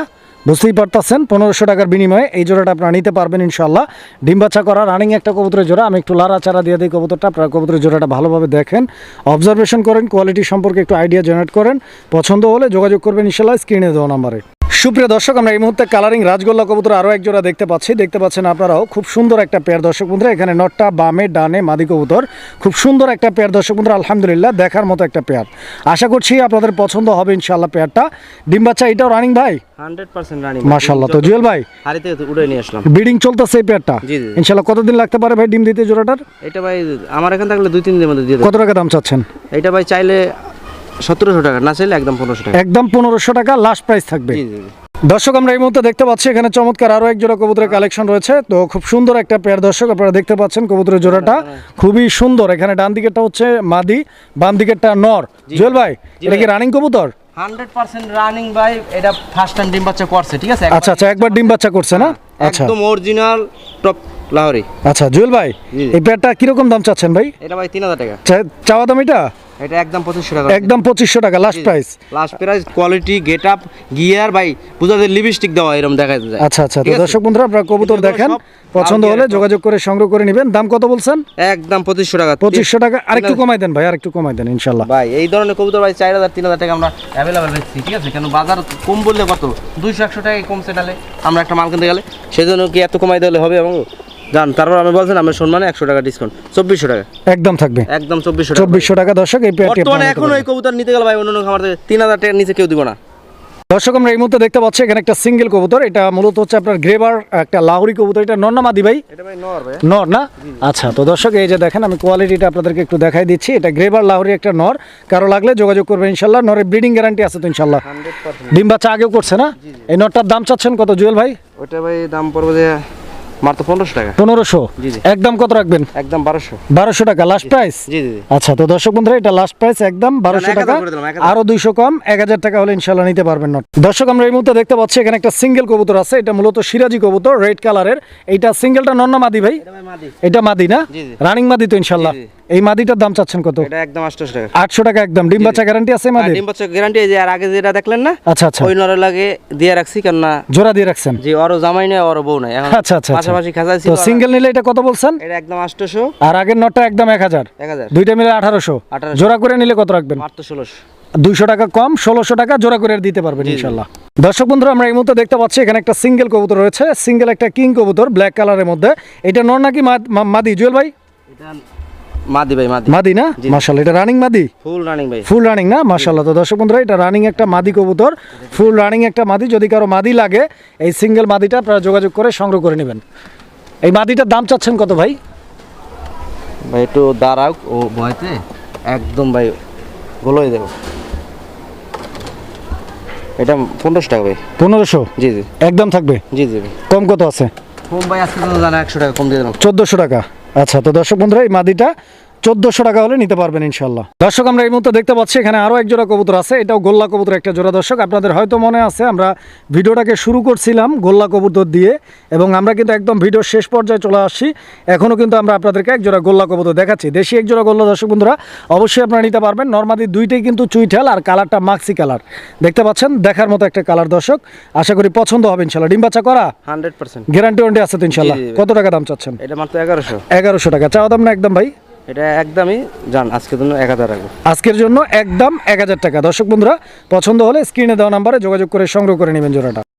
বুঝতেই পারতেছেন 1500 টাকার বিনিময়ে এই জোড়াটা আপনারা নিতে পারবেন ইনশাআল্লাহ। ডিম বাচ্চা করা রানিং একটা কবুতরের জোড়া। আমি একটু লাড়াচাড়া দিয়ে দিই কবুতরটা, আপনারা কবুতরের জোড়াটা ভালোভাবে দেখেন, অবজারভেশন করেন, কোয়ালিটি সম্পর্কে একটু আইডিয়া জেনারেট করেন। পছন্দ হলে যোগাযোগ করবেন ইনশাআল্লাহ স্ক্রিনে দেওয়া নাম্বারে। সুপ্রিয় দর্শক, আমরা এই মুহূর্তে কালারিং রাজগোল্লা কবুতর আরও এক জোড়া দেখতে পাচ্ছেন আপনারাও। খুব সুন্দর একটা পেয়ার দর্শক বন্ধুরা। এখানে নটটা বামে ডানে মাদি কবুতর। খুব সুন্দর একটা পেয়ার দর্শক বন্ধুরা, আলহামদুলিল্লাহ দেখার মতো একটা পেয়ার। আশা করছি আপনাদের পছন্দ হবে ইনশাআল্লাহ পেয়ারটা। ডিম বাচ্চা এটাও রানিং ভাই? 100% রানিং মাশাআল্লাহ। তো জুয়েল ভাই, হাড়িতে উড়ে নিয়ে আসলাম। ব্রিডিং চলতেছে এই পেয়ারটা? জি জি। ইনশাআল্লাহ কতদিন লাগতে পারে ভাই ডিম দিতে জোড়াটার? এটা ভাই আমার এখান থাকলে 2-3 দিনের মধ্যে দিয়ে দেব। কত টাকা দাম চাচ্ছেন? এটা ভাই চাইলে 1700 টাকা, না চাইলে একদম 1500 টাকা। একদম 1500 টাকা লাস্ট প্রাইস থাকবে। জি জি। দর্শক, আমরা এই মুহূর্তে দেখতে পাচ্ছি এখানে চমৎকার আরও এক জোড়া কবুতরের কালেকশন রয়েছে। তো খুব সুন্দর একটা পেয়ার দর্শক, আপনারা দেখতে পাচ্ছেন কবুতরের জোড়াটা খুবই সুন্দর। এখানে ডান দিকেরটা হচ্ছে মাদি, বাম দিকেরটা নর। জুয়েল ভাই, এটা কি রানিং কবুতর? 100% রানিং ভাই। এটা ফার্স্ট টাইম ডিম বাচ্চা করছে, ঠিক আছে? আচ্ছা আচ্ছা, একবার ডিম বাচ্চা করছে না? আচ্ছা, একদম অরিজিনাল লাহোরি। আচ্ছা জুয়েল ভাই, জি। এই পেয়ারটা কিরকম দাম চাচ্ছেন ভাই? এটা ভাই 3000 টাকা। চাওয়া দাম এটা এটা একদম 2500 টাকা। একদম 2500 টাকা last price. Last price, quality, get up, gear ভাই বুঝাতে লিপস্টিক দেওয়া এরকম দেখা যায়। আচ্ছা আচ্ছা, তো ঠিক আছে? দর্শক বন্ধুরা আপনারা কবুতর এগুলো দেখেন, সব পছন্দ হলে লাল যোগাযোগ করে সংগ্রহ করে নেবেন। দাম কত বলছেন? একদম 2500 টাকা। 2500 টাকা। আরেকটু কমাই দেন ভাই, আরেকটু কমাই দেন ইনশাল্লাহ। ভাই এই ধরনের কবুতর ভাই 4000 3000 টাকা আমরা অ্যাভেলেবল বেচছি, ঠিক আছে? কেন বাজার কম বললে কত 200-100 টাকা কমছে ডালে আমরা একটা মাল কিনতে গেলে, সেজন্য কি এত কমাই দিলে হবে? এবং জান তারপর আমি বলছেন আমার সম্মানে 100 টাকা ডিসকাউন্ট, 2400 টাকা একদম থাকবে, একদম 2400 টাকা। 2400 টাকা দর্শক। এই পেয়ারটি বর্তমানে এখন ওই কবুতর নিতে গেলে ভাই অন্য খামার থেকে 3000 টাকার নিচে কেউ দিব না। দর্শক আমরা এই মুহূর্তে দেখতে পাচ্ছি এখানে একটা সিঙ্গেল কবুতর, এটা মূলত হচ্ছে আপনার গ্রেবার একটা লাহোরি কবুতর। এটা নর না মাদি ভাই? এটা ভাই নর ভাই। নর না? আচ্ছা, তো দর্শক এই যে দেখেন, আমি কোয়ালিটিটা আপনাদেরকে একটু দেখাই দিচ্ছি। এটা গ্রেবার লাহোরি একটা নর, কারো লাগলে যোগাযোগ করবেন ইনশাল্লাহ। নরের ব্রিডিং গ্যারান্টি আছে তো ইনশাল্লাহ? 100%। ডিম বাচ্চা আগেও করছে না? এই নরটার দাম চাচ্ছেন কত জুয়েল ভাই? ওটা ভাই দাম পড়বে যে মাত্র 1500 টাকা। 1500? জি, জি। একদম কত রাখবেন? একদম 1200। 1200 টাকা লাস্ট প্রাইস? জি জি জি। আচ্ছা, তো দর্শক বন্ধুরা এটা লাস্ট প্রাইস একদম 1200 টাকা। 1000 করে দিলাম, 1000। আরো 200 কম, 1000 টাকা হলে ইনশাল্লাহ নিতে পারবেন নট। দর্শক আমরা এই মুহূর্তে দেখতে পাচ্ছি এখানে একটা সিঙ্গেল কবুতর আছে, এটা মূলত সিরাজি কবুতর, রেড কালারের। এইটা সিঙ্গেলটা নর না মাদি ভাই? এটা ভাই মাদি। এটা মাদি না? জি, জি। রানিং মাদি তো ইনশাল্লাহ? জি, জি। এই মাদিটার দাম চাচ্ছেন কত? এটা একদম 800 টাকা। 800 টাকা একদম। ডিম বাচ্চা গ্যারান্টি আছে আর মাদির? ডিম বাচ্চা গ্যারান্টি এই যে আর আগে যেটা দেখলেন না, আচ্ছা আচ্ছা, ওই নরের লাগে দিয়ে রাখছি, কেন না জোড়া দিয়ে রাখছেন? যে ওরও জামাই নেই ওরও বউ নাই, এখন আচ্ছা আচ্ছা, পাশাপাশি খাজাইছি। তো সিঙ্গেল নিলে এটা কত বলছেন? এটা একদম 800। আর আগের নটটা একদম 1000, 1000 দুইটা মিলে 1800। 1800। জোড়া করে নিলে কত রাখবেন? মাত্র 1600। 200 টাকা কম, 1600 টাকা জোড়া করে দিতে পারবেন জি, জি। ইনশাল্লাহ। দর্শক বন্ধুরা আমরা এই মুহূর্তে দেখতে পাচ্ছি এখানে একটা সিঙ্গেল কবুতর রয়েছে, সিঙ্গেল একটা কিং কবুতর ব্ল্যাক কালারের মধ্যে। এটা নর নাকি মাদি জুয়েল ভাই? এটা মাদি ভাই, মাদি। মাদি না? জি। মাশাআল্লাহ, এটা রানিং মাদি? ফুল রানিং ভাই। ফুল রানিং না? মাশাআল্লাহ, তো দর্শক বন্ধুরা এটা রানিং একটা মাদি কবুতর, ফুল রানিং একটা মাদি। যদি কারো মাদি লাগে এই সিঙ্গেল মাদিটা আপনারা যোগাযোগ করে সংগ্রহ করে নেবেন। এই মাদিটার দাম চাচ্ছেন কত ভাই? ভাই একটু দাঁড়াও, ও ভয়তে একদম ভাই গোলই দেব। এটা 1500 টাকা ভাই। 1500? জি জি একদম থাকবে? জি জি ভাই। কম কত আছে? কম ভাই আজকে তো জানা 100 টাকা কম দিয়ে দিলাম। 1400 টাকা। আচ্ছা, তো দর্শক বন্ধুরা এই মাদিটা 1400 টাকা হলে নিতে পারবেন ইনশাল্লাহ। দর্শক আমরা এই মুহূর্তে দেখতে পাচ্ছি এখানে আরো এক জোড়া কবুতর আছে, এটাও গোল্লা কবুতর একটা জোড়া। দর্শক আপনাদের হয়তো মনে আছে আমরা ভিডিওটাকে শুরু করছিলাম গোল্লা কবুতর দিয়ে, এবং আমরা কিন্তু একদম ভিডিওর শেষ পর্যায়ে চলে আসছি। এখনও কিন্তু আমরা আপনাদেরকে এক জোড়া গোল্লা কবুতর দেখাচ্ছি, দেশি এক জোড়া গোল্লা। দর্শক বন্ধুরা অবশ্যই আপনারা নিতে পারবেন। নর্মাদি দুইটাই কিন্তু চুইঠাল, আর কালারটা মাক্সি কালার দেখতে পাচ্ছেন, দেখার মতো একটা কালার। দর্শক আশা করি পছন্দ হবে ইনশাল্লাহ। ডিম বাচ্চা করা 100%। গ্যারান্টি ওয়ারেন্টি আছে তো ইনশাল্লাহ? জি, জি। কত টাকা দাম চাচ্ছেন? এটা মাত্র 1100। 1100 টাকা চাওয়া দাম না একদম ভাই? এটা একদমই জান আজকের জন্য 1000 রাখবো। আজকের জন্য একদম 1000 টাকা। দর্শক বন্ধুরা পছন্দ হলে স্ক্রিনে দেওয়া নাম্বারে যোগাযোগ করে সংগ্রহ করে নেবেন জোড়াটা।